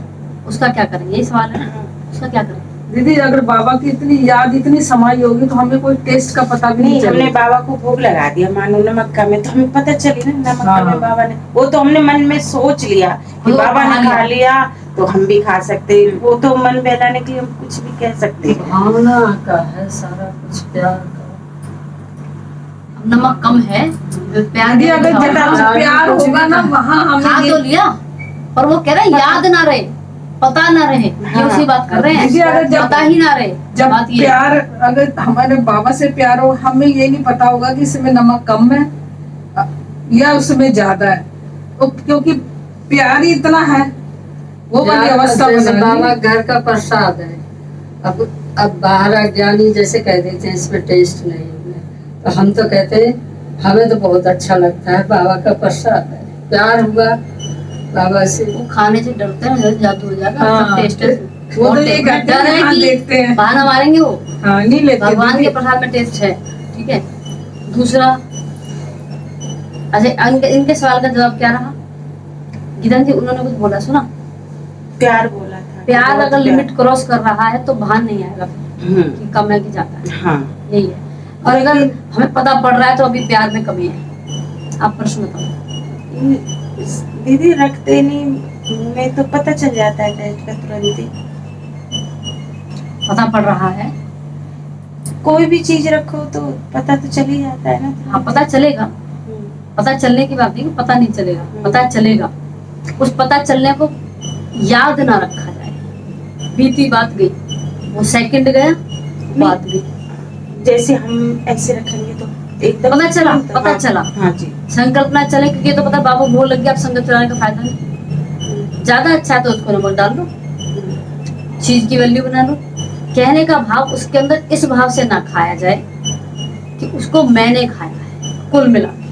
उसका क्या करें? यही सवाल है ना, उसका क्या करें? दीदी, अगर बाबा की इतनी याद इतनी समाई होगी तो हमें कोई टेस्ट का पता भी नहीं नहीं, हमने चलेगा। बाबा को भोग लगा दिया, मानो नमक कम है, तो हमें पता चली ना नमक हाँ। कम है बाबा ने, वो तो हमने मन में सोच लिया कि वो बाबा खा ने खा लिया तो हम भी खा सकते हैं। वो तो मन बहलाने के लिए हम कुछ भी कह सकते हैं। भावना का है सारा कुछ, प्यार का। अब नमक कम है, प्यार दीदी, अगर दिखाओ। जहाँ प्यार होगा ना वहाँ खा हमें तो लिया, और वो कह रहे हैं याद ना रहे, पता ना रहे, ये हाँ। उसी बात कर रहे दीदी, अगर हैं, जब- पता ही ना रहे। जब बात ये है। प्यार, अगर हमारे बाबा से प्यार हो, हमें ये नहीं पता होगा कि इसमें नमक कम है या उसमें ज्यादा है, तो क्योंकि प्यार ही इतना है, वो वाली प्यार अवस्था जैसे बना ली। बाबा घर का प्रसाद है। अब बाहर अज्ञानी जैसे कह देते हैं इसमें टेस्ट नहीं है, तो हम तो कहते हैं हमें तो बहुत अच्छा लगता है, बाबा का प्रसाद है, प्यार हुआ बाबा से। वो खाने से डरते हैं, जैसे जादू हो जाएगा, हाँ, सब टेस्ट है। वो और तो ये कहते डर हैं है हाँ, कि देखते हैं। बहाना मारेंगे वो, हाँ, नहीं लेते भगवान दीदी। के प्रसाद में टेस्ट है, ठीक है। दूसरा, अच्छा इनके सवाल का जवाब क्या रहा? गीता जी उन्होंने कुछ बोला, सुना? प्यार बोला था। प्यार बहुत अगर प्यार। लिमिट क्रॉस कर रहा है तो भान नहीं आएगा कि कम है कि ज्यादा है, हाँ। यही है। और अगर हमें पता पड़ रहा है तो अभी प्यार में कमी है। आप प्रश्न बताओ। दीदी, रखते नहीं में तो पता चल जाता है टेस्ट का तुरंत ही। पता पड़ रहा है, कोई भी चीज रखो तो पता तो चल ही जाता है ना। हाँ पता चलेगा। पता चलने की बात नहीं, पता नहीं चलेगा, पता चलेगा। उस पता चलने को याद ना रखा जाए, बीती बात गई, वो सेकंड गया, बात गई। जैसे हम ऐसे रखेंगे तो एकदम पता चला, पता हाँ, चला। हाँ जी। संकल्प ना चले, क्योंकि ये तो पता बाबू भूल लग गया, अब संकल्प चलाने का फायदा नहीं। ज्यादा अच्छा है तो उसको नमक डाल लो, चीज की वैल्यू बना लो। कहने का भाव उसके अंदर इस भाव से ना खाया जाए कि उसको मैंने खाया है, कुल मिला के।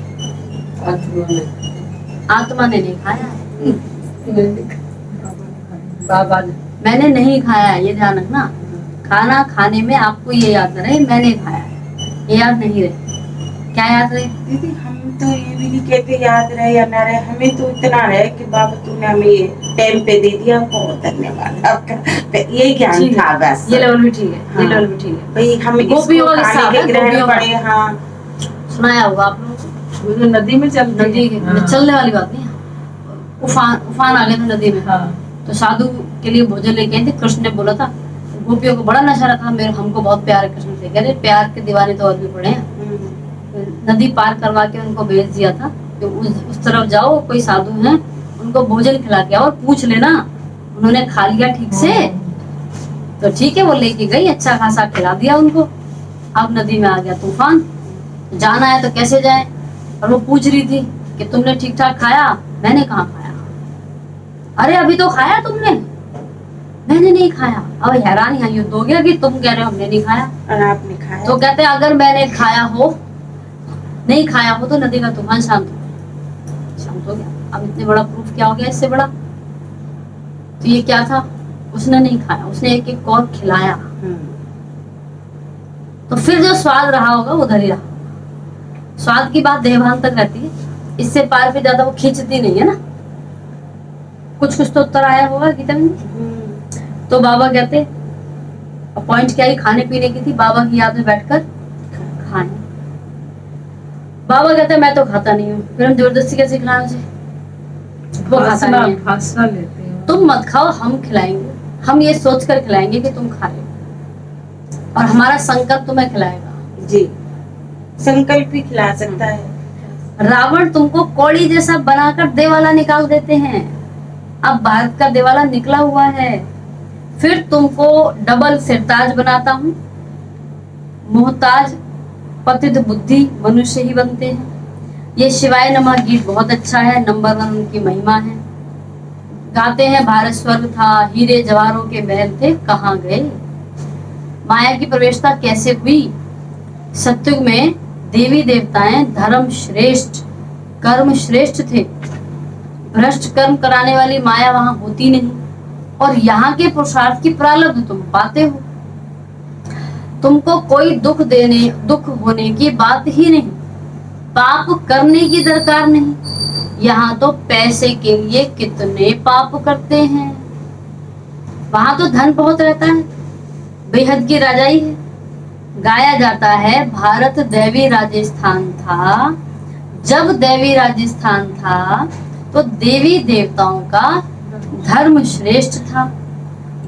आत्मा ने नहीं खाया है, बाबा ने मैंने नहीं खाया है, ये ध्यान रखना। खाना खाने में आपको ये याद न रहे मैंने खाया है, ये याद नहीं रहे। क्या याद रहे? दीदी, हम तो ये भी नहीं कहते याद रहे या ना रहे, हमें तो इतना रहे कि बाबा तूने हमें ये टाइम पे दे दिया, बहुत धन्यवाद आपका। ये ज्ञान ठीक है, था बस। ये लेवल भी ठीक है, हाँ। ये लेवल भी ठीक है। भाई हम गोपियों का इसको किस्सा खाने है, के ग्रहण गोपियों का। पड़े। हाँ, सुनाया होगा आप लोगों को। वो जो नदी में चलती नदी है। हाँ। चलने वाली बात नहीं है, उफान आ गया था नदी में। हाँ। तो साधु के लिए भोजन लेके आए थे, कृष्ण ने बोला था, गोपियों को बड़ा नशा रखा, मेरे हमको बहुत प्यार है कृष्ण से। कह रहे प्यार के दीवाने तो और भी पड़े हैं। नदी पार करवा के उनको भेज दिया था कि उस तरफ जाओ, कोई साधु हैं, उनको भोजन खिला के आओ और पूछ लेना उन्होंने खा लिया ठीक से। तो ठीक है, वो लेके गई, अच्छा खासा खिला दिया उनको। अब नदी में आ गया तूफान, जाना है तो कैसे जाए? और वो पूछ रही थी कि तुमने ठीक ठाक खाया? मैंने कहाँ खाया? अरे अभी तो खाया तुमने? मैंने नहीं खाया। अब हैरान यहाँ युद्ध हो गया कि तुम कह रहे हो हमने नहीं खाया, और आपने खाया। तो कहते अगर मैंने खाया हो, नहीं खाया हो, तो नदी का तूफान शांत हो गया। अब इतने बड़ा प्रूफ क्या हो गया इससे बड़ा? तो ये क्या था? उसने नहीं खाया, उसने एक एक और खिलाया। तो फिर जो स्वाद रहा होगा उधर ही रहा। स्वाद की बात देहभान तक रहती है, इससे पार फिर ज्यादा वो खींचती नहीं है ना। कुछ कुछ तो उत्तर आया होगा गीता में। तो बाबा कहते और पॉइंट क्या ही खाने पीने की थी, बाबा की याद में बैठकर खाएं। बाबा कहते हैं मैं तो खाता नहीं हूँ, फिर हम जबरदस्ती कैसे खिलाएं उसे, वो खाता नहीं है। फासला लेते हैं। तुम मत खाओ, हम खिलाएंगे, हम ये सोच कर खिलाएंगे कि तुम खा रहे हो और हमारा संकल्प तुम्हें खिलाएगा। जी, संकल्प भी खिला सकता है। रावण तुमको कौड़ी जैसा बनाकर देवाला निकाल देते हैं, अब भारत का देवाला निकला हुआ है, फिर तुमको डबल सिरताज बनाता हूँ। मोहताज पतित बुद्धि मनुष्य ही बनते हैं। ये शिवाय नमः गीत बहुत अच्छा है, नंबर 1 उनकी महिमा है। गाते हैं भारत स्वर्ग था, हीरे जवाहरों के महल थे, कहाँ गए। माया की प्रवेशता कैसे हुई। सतयुग में देवी देवताएं धर्म श्रेष्ठ कर्म श्रेष्ठ थे, भ्रष्ट कर्म कराने वाली माया वहां होती नहीं, और यहाँ के पुरुषार्थ की प्रारब्ध तुम पाते हो। तुमको कोई दुख होने की बात ही नहीं, पाप करने की दरकार नहीं। यहाँ तो पैसे के लिए कितने पाप करते हैं। वहां तो धन बहुत रहता है, बेहद की राजाई है। गाया जाता है भारत दैवी राजस्थान था, जब दैवी राजस्थान था तो देवी देवताओं का धर्म श्रेष्ठ था।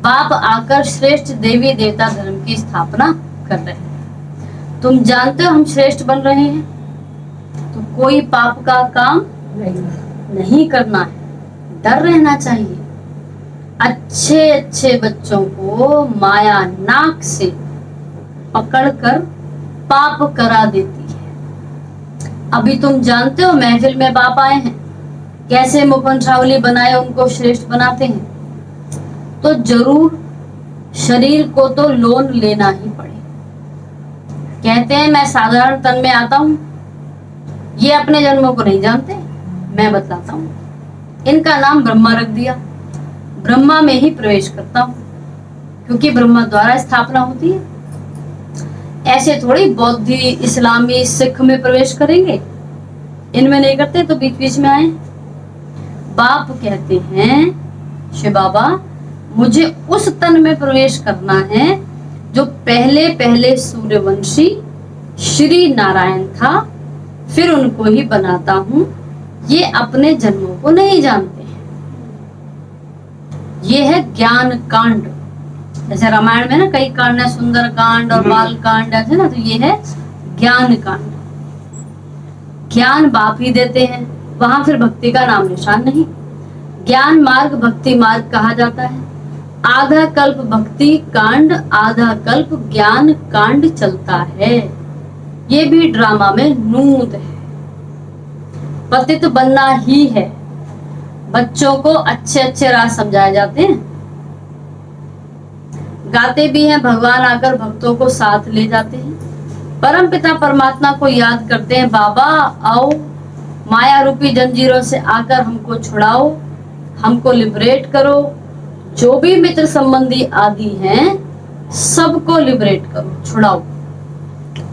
बाप आकर श्रेष्ठ देवी देवता धर्म की स्थापना कर रहे हैं। तुम जानते हो हम श्रेष्ठ बन रहे हैं, तो कोई पाप का काम नहीं करना है, डर रहना चाहिए। अच्छे अच्छे बच्चों को माया नाक से पकड़कर पाप करा देती है। अभी तुम जानते हो महफिल में बाप आए हैं, कैसे मुखमंडावली बनाए उनको श्रेष्ठ बनाते हैं, तो जरूर शरीर को तो लोन लेना ही पड़े। कहते हैं मैं साधारण तन में आता हूँ, ये अपने जन्मों को नहीं जानते, मैं बतलाता हूँ। इनका नाम ब्रह्मा रख दिया, ब्रह्मा में ही प्रवेश करता हूँ, क्योंकि ब्रह्मा द्वारा स्थापना होती है। ऐसे थोड़ी बौद्धि इस्लामी सिख में प्रवेश करेंगे, इनमें नहीं करते तो बीच बीच में आए। बाप कहते हैं शिव बाबा मुझे उस तन में प्रवेश करना है जो पहले पहले सूर्यवंशी श्री नारायण था, फिर उनको ही बनाता हूँ। ये अपने जन्मों को नहीं जानते हैं। ये है ज्ञान कांड। जैसे रामायण में ना कई कांड है, सुंदर कांड और बाल कांड है ना, तो ये है ज्ञान कांड। ज्ञान बाप ही देते हैं, वहां फिर भक्ति का नाम निशान नहीं। ज्ञान मार्ग भक्ति मार्ग कहा जाता है। आधा कल्प भक्ति कांड, आधा कल्प ज्ञान कांड चलता है। ये भी ड्रामा में नूत है। पतित बनना ही है। बच्चों को अच्छे अच्छे राह समझाए जाते हैं। गाते भी हैं, भगवान आकर भक्तों को साथ ले जाते हैं। परम पिता परमात्मा को याद करते हैं, बाबा आओ माया रूपी जंजीरों से आकर हमको छुड़ाओ, हमको लिबरेट करो। जो भी मित्र संबंधी आदि हैं सबको लिबरेट करो, छुड़ाओ।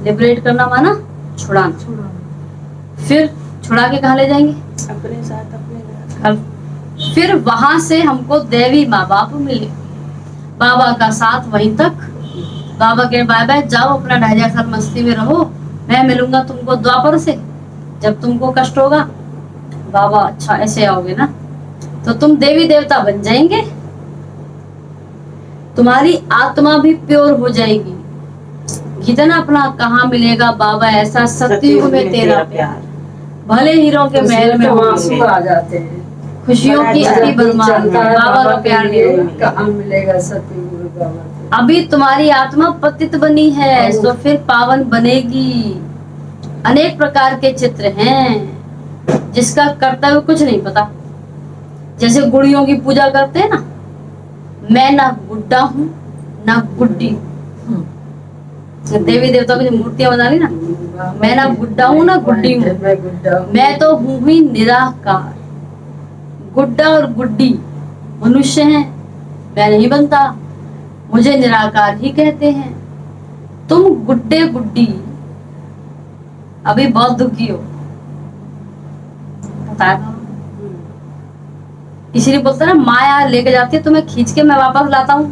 लिबरेट करना माना छुड़ाना। फिर छुड़ा के कहाँ ले जाएंगे? अपने साथ अपने घर। फिर वहां से हमको देवी माँ बाप मिले, बाबा का साथ वहीं तक। बाबा के बाय बाय, जाओ अपना 2500 साल मस्ती में रहो, मैं मिलूंगा तुमको द्वापर से जब तुमको कष्ट होगा। बाबा अच्छा ऐसे आओगे ना तो तुम देवी देवता बन जाएंगे, तुम्हारी आत्मा भी प्योर हो जाएगी। कितना अपना कहाँ मिलेगा बाबा ऐसा सतयुग में तेरा प्यार। भले हीरों के महल में आंसू आ जाते हैं, खुशियों की अति बरमान, बाबा का प्यार नहीं। कहाँ मिलेगा सतयुग बाबा। अभी तुम्हारी आत्मा पतित बनी है तो फिर पावन बनेगी। अनेक प्रकार के चित्र हैं जिसका कर्तव्य कुछ नहीं पता। जैसे गुड़ियों की पूजा करते हैं ना, मैं ना गुड्डा हूँ ना गुड्डी। देवी देवता की मूर्तियां बना ली ना, मैं ना गुड्डा हूँ ना गुड्डी हूँ, मैं तो हूँ ही निराकार। गुड्डा और गुड्डी मनुष्य हैं, मैं नहीं बनता, मुझे निराकार ही कहते हैं। तुम गुड्डे गुड्डी अभी बहुत दुखी हो, इसलिए बोलते ना माया लेके जाती है तुम्हें खींच के, मैं वापस लाता हूँ।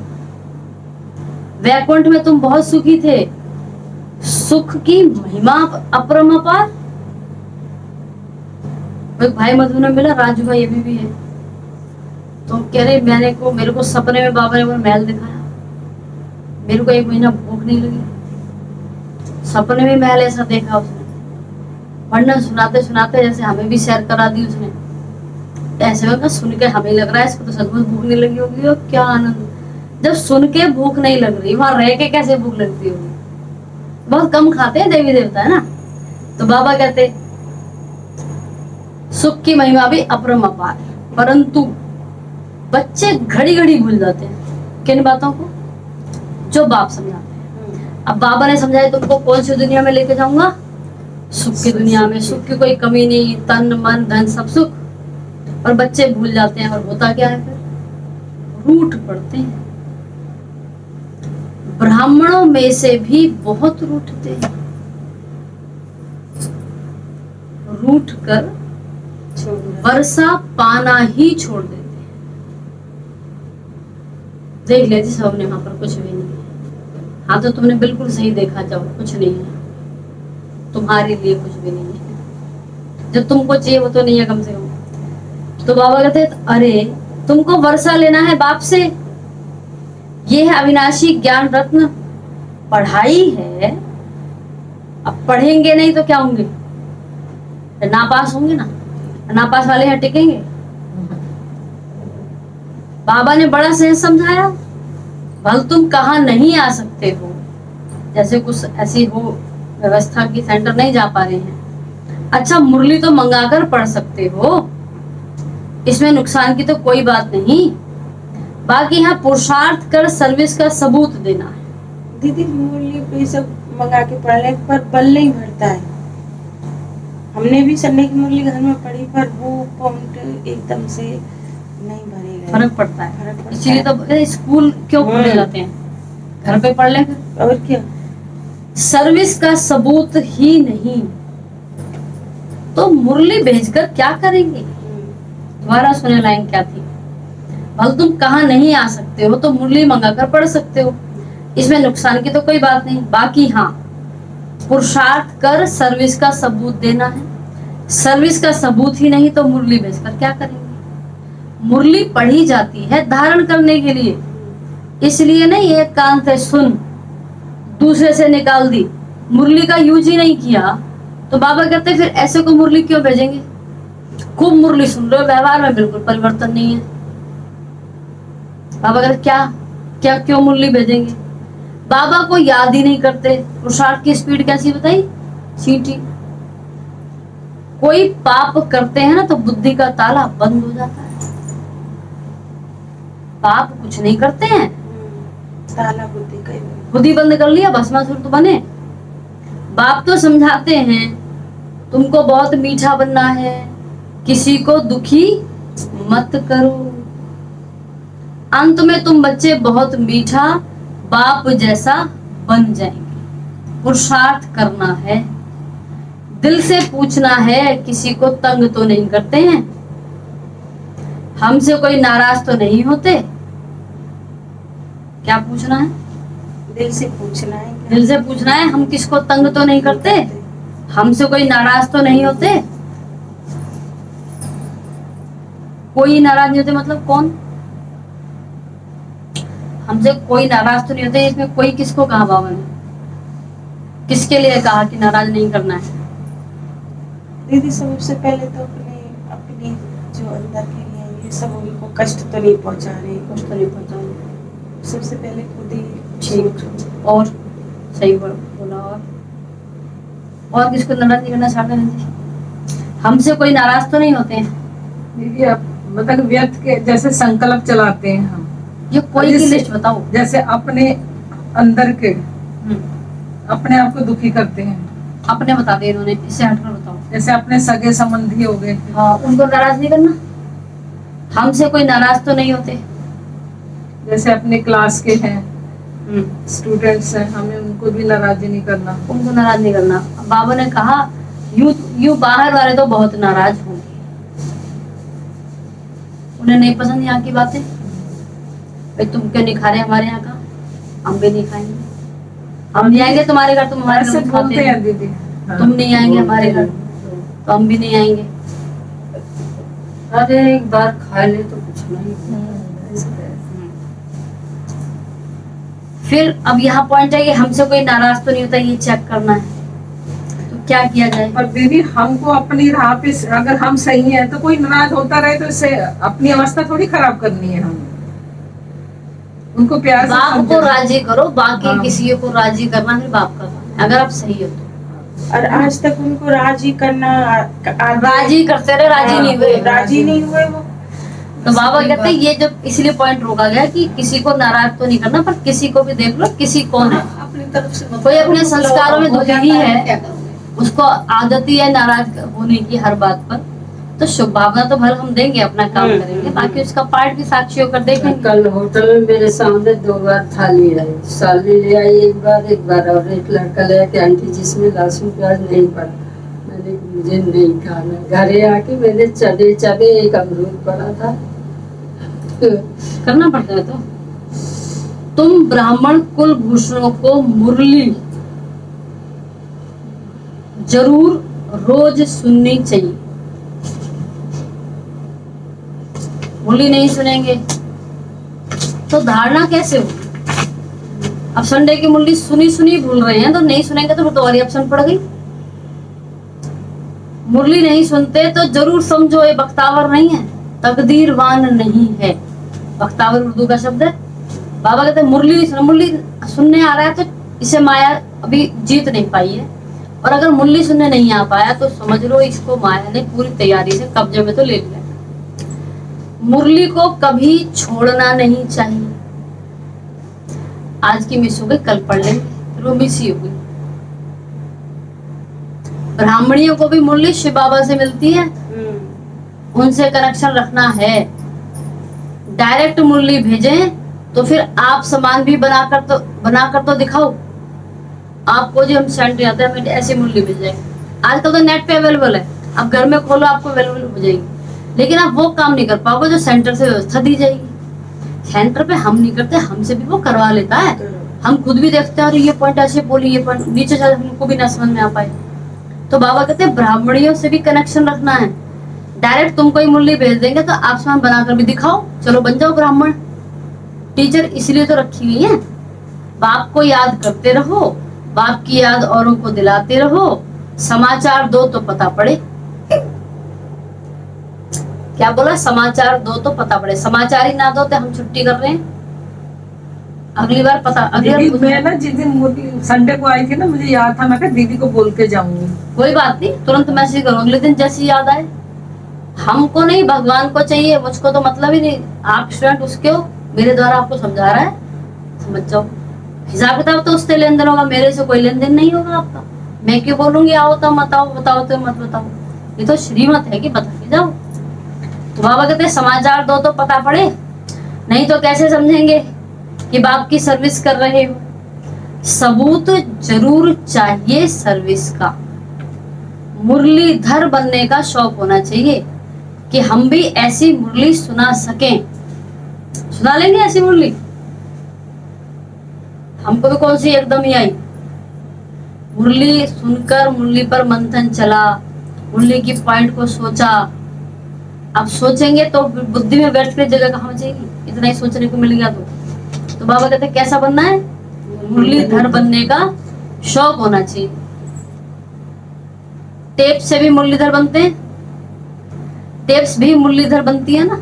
वैकुंठ में तुम बहुत सुखी थे, सुख की महिमा अपरम अपार। एक भाई मधु ने मिला, राजू भाई अभी भी है, तो कह रहे मेरे को सपने में बाबा ने वो महल दिखाया, मेरे को 1 महीना भूख नहीं लगी, सपने में महल ऐसा देखा उसने। वर्णन सुनाते सुनाते जैसे हमें भी सैर करा दी उसने, ऐसे में सुन के हमें लग रहा है इसको तो सचमुच भूख नहीं लगी होगी, और क्या आनंद। जब सुन के भूख नहीं लग रही, वहां रह के कैसे भूख लगती होगी। बहुत कम खाते हैं देवी देवता, है ना। तो बाबा कहते सुख की महिमा भी अपरम अपार, परंतु बच्चे घड़ी घड़ी भूल जाते हैं किन बातों को, जो बाप समझाते हैं। अब बाबा ने समझाया तुमको कौन सी दुनिया में लेके जाऊंगा, सुख की दुनिया में, सुख की कोई कमी नहीं, तन मन धन सब सुख। और बच्चे भूल जाते हैं, और होता क्या है फिर, रूठ पड़ते हैं। ब्राह्मणों में से भी बहुत रूठते हैं, रूठ कर वर्षा पाना ही छोड़ देते हैं। देख लिया जी सबने, वहां पर कुछ भी नहीं है। हाँ तो तुमने बिल्कुल सही देखा, जब कुछ नहीं है तुम्हारे लिए, कुछ भी नहीं है, जो तुमको चाहिए वो तो नहीं है कम से कम। तो बाबा कहते अरे तुमको वर्षा लेना है बाप से, ये है अविनाशी ज्ञान रत्न, पढ़ाई है। अब पढ़ेंगे नहीं तो क्या होंगे, नापास होंगे ना, नापास वाले यहाँ टिकेंगे। बाबा ने बड़ा सहज समझाया, भल तुम कहाँ नहीं आ सकते हो, जैसे कुछ ऐसी हो व्यवस्था की सेंटर नहीं जा पा रहे हैं, अच्छा मुरली तो मंगाकर पढ़ सकते हो, इसमें नुकसान की तो कोई बात नहीं। बाकी यहाँ पुरुषार्थ कर सर्विस का सबूत देना है। दीदी मूल्य पे सब मंगा के पढ़ ले, पर बल नहीं भरता है। हमने भी संडे की मूल्य घर में पढ़ी, पर वो पॉइंट एकदम से नहीं भरे गए। फर्क पड़ता है, इसीलिए तो स्कूल क्यों खोले जाते हैं, घर पे पढ़ ले। और क्या, सर्विस का सबूत ही नहीं तो मुरली भेजकर क्या करेंगे। दोबारा सुने लाइन क्या थी, भल तुम कहाँ नहीं आ सकते हो तो मुरली मंगाकर पढ़ सकते हो, इसमें नुकसान की तो कोई बात नहीं। बाकी हाँ पुरुषार्थ कर सर्विस का सबूत देना है, सर्विस का सबूत ही नहीं तो मुरली भेजकर क्या करेंगे। मुरली पढ़ी जाती है धारण करने के लिए, इसलिए नहीं एक कान से सुन दूसरे से निकाल दी, मुरली का यूज ही नहीं किया। तो बाबा कहते फिर ऐसे को मुरली क्यों भेजेंगे, खूब मुरली सुन रहे हो, व्यवहार में बिल्कुल परिवर्तन नहीं है। बाबा कहते क्या क्या क्यों मुरली भेजेंगे, बाबा को याद ही नहीं करते। पुरुषार्थ की स्पीड कैसी बताई, सीटी। कोई पाप करते हैं ना तो बुद्धि का ताला बंद हो जाता है। पाप कुछ नहीं करते हैं, ताला बुद्धि का ही बुद्धि बंद कर लिया, भस्मासुर तो बने। बाप तो समझाते हैं तुमको बहुत मीठा बनना है, किसी को दुखी मत करो। अंत में तुम बच्चे बहुत मीठा बाप जैसा बन जाएंगे। पुरुषार्थ करना है, दिल से पूछना है, किसी को तंग तो नहीं करते हैं, हमसे कोई नाराज तो नहीं होते। क्या पूछना है, दिल से पूछना है, दिल से पूछना है, हम किसको तंग तो नहीं करते, हमसे कोई नाराज तो नहीं होते। कोई नाराज नहीं होते मतलब कौन, हमसे कोई नाराज तो नहीं होते। इसमें कोई किसको कहा बाबा ने, किसके लिए कहा कि नाराज नहीं करना है। दीदी सबसे पहले तो अपने जो अंदर के लिए ये सब उनको कष्ट तो नहीं पहुंचा रहे, कुछ तो नहीं पहुंचा, सबसे पहले खुद ही ठीक और सही बोला। और किसको नाराज नहीं करना चाहते हैं, हमसे कोई नाराज तो नहीं होते हैं। दीदी आप मतलब व्यर्थ के जैसे संकल्प चलाते हैं हम, ये कोई की लिस्ट बताओ, जैसे अपने अंदर के अपने आप को दुखी करते हैं। अपने बता दे इन्होंने, इससे हटकर बताओ। जैसे अपने सगे संबंधी हो गए, हाँ उनको नाराज नहीं करना, हमसे कोई नाराज तो नहीं होते। जैसे अपने क्लास के हैं स्टूडेंट्स हैं, हमें उनको भी नाराज नहीं करना, उनको नाराज नहीं करना। बाबा ने कहा यू बाहर वाले तो बहुत नाराज होंगे, उन्हें नहीं पसंद यहाँ की बातें, भाई तुम क्यों निखारे हमारे यहाँ का, हम भी नहीं खाएंगे, हम नहीं आएंगे तुम्हारे घर, तुम हमारे घर ऐसे में खाते बोलते हैं, हैं दीदी। हाँ। तुम नहीं आएंगे हमारे घर तो हम भी नहीं आएंगे। अरे एक बार खा ले तो कुछ नहीं, ऐसे कहते हैं। फिर अब यहाँ पॉइंट है कि हमसे कोई नाराज तो नहीं होता, ये चेक करना है, तो क्या किया जाए? पर दीदी हमको अपनी राह पे अगर हम सही हैं तो कोई नाराज होता रहे तो इससे अपनी अवस्था थोड़ी खराब करनी है। हम उनको प्यार से बाप को समझाना। राजी करो, बाकी हाँ। किसी को राजी करना फिर बाप का काम है, अगर आप सही हो तो। और आज तक उनको राजी करना राजी करते रहे, राजी नहीं हुए, राजी नहीं हुए वो। तो बाबा कहते हैं ये जब इसलिए पॉइंट रोका गया कि किसी को नाराज तो नहीं करना, पर किसी को भी देख लो किसी कौन है, अपनी तरफ से कोई अपने संस्कारों में हो दुखी जाता ही क्या है, करोगे? उसको आदत ही है नाराज होने की हर बात पर, तो शुभ भावना तो भर हम देंगे, अपना काम करेंगे, बाकी उसका पार्ट भी साक्षी होकर देखेंगे। कल होटल में मेरे सामने 2 बार थाली आई, साली ले आई एक बार और एक लड़का ले आके, आंटी जिसमें लहसुन प्याज नहीं पड़ा, मैंने मुझे नहीं खाना। घरे आके मैंने चबे एक अमरूद पड़ा था। करना पड़ता है। तो तुम ब्राह्मण कुल भूषणों को मुरली जरूर रोज सुननी चाहिए। मुरली नहीं सुनेंगे तो धारणा कैसे हो? अब संडे की मुरली सुनी भूल रहे हैं, तो नहीं सुनेंगे तो तुम्हारी ऑप्शन पड़ गई। मुरली नहीं सुनते तो जरूर समझो ये बख्तावर नहीं है, तकदीरवान नहीं है। बख्तावर उर्दू का शब्द है। बाबा कहते हैं मुरली सुनने आ रहा है तो इसे माया अभी जीत नहीं पाई है, और अगर मुरली सुनने नहीं आ पाया तो समझ लो इसको माया ने पूरी तैयारी से कब्जे में तो ले लिया। मुरली को कभी छोड़ना नहीं चाहिए। आज की मिस हो गई, कल पढ़ लेंगे, फिर वो मिस ही हो गई। ब्राह्मणियों को भी मुरली शिव बाबा से मिलती है, उनसे कनेक्शन रखना है। डायरेक्ट मुरली भेजें तो फिर आप सामान भी बनाकर तो दिखाओ। आपको जो हम सेंटर आते हैं, हमें ऐसी मुरली मिल जाएगी। आजकल तो नेट पे अवेलेबल है, आप घर में खोलो आपको अवेलेबल हो जाएगी, लेकिन आप वो काम नहीं कर पाओगे जो सेंटर से व्यवस्था दी जाएगी। सेंटर पे हम नहीं करते, हमसे भी वो करवा लेता है। हम खुद भी देखते हैं और ये पॉइंट ऐसे बोली, ये पॉइंट नीचे शायद हमको भी ना समझ में आ पाए। तो बाबा कहते हैं ब्राह्मणियों से भी कनेक्शन रखना है। डायरेक्ट तुमको ही मुरली भेज देंगे तो आप सामान बनाकर भी दिखाओ, चलो बन जाओ ब्राह्मण। टीचर इसलिए तो रखी हुई है, बाप को याद करते रहो, बाप की याद औरों को दिलाते रहो, समाचार दो तो पता पड़े। क्या बोला? समाचार दो तो पता पड़े। समाचार ही ना दो तो हम छुट्टी कर रहे हैं, अगली बार पता। अगली दीदी बार मैं ना जिस दिन संडे को आई थी ना, मुझे याद था, मैं कहा दीदी को बोल के जाऊंगी। कोई बात नहीं, तुरंत मैसेज करो अगले दिन जैसी याद आए। हमको नहीं, भगवान को चाहिए, मुझको तो मतलब ही नहीं। आप स्टूडेंट उसके हो, मेरे द्वारा आपको समझा रहा है, समझ जाओ। हिसाब किताब तो उससे लेन देन होगा, मेरे से कोई लेन देन नहीं होगा आपका। मैं क्यों बोलूंगी आओ तो मत आओ, बताओ तो मत बताओ, ये तो श्रीमत है कि बता के जाओ। तो बाबा कहते हैं समाचार दो तो पता पड़े, नहीं तो कैसे समझेंगे कि बाप की सर्विस कर रहे हो। सबूत जरूर चाहिए सर्विस का। मुरलीधर बनने का शौक होना चाहिए कि हम भी ऐसी मुरली सुना सकें। सुना लेंगे ऐसी मुरली? हमको भी कौन सी एकदम ही आई। मुरली सुनकर मुरली पर मंथन चला, मुरली की पॉइंट को सोचा। अब सोचेंगे तो बुद्धि में बैठ कर जगह कहाँ बचेगी? इतना ही सोचने को मिल गया तो बाबा कहते हैं कैसा बनना है? मुरलीधर बनने का शौक होना चाहिए। टेप से भी मुरलीधर बनते हैं, टेप्स भी मुरलीधर बनती है ना।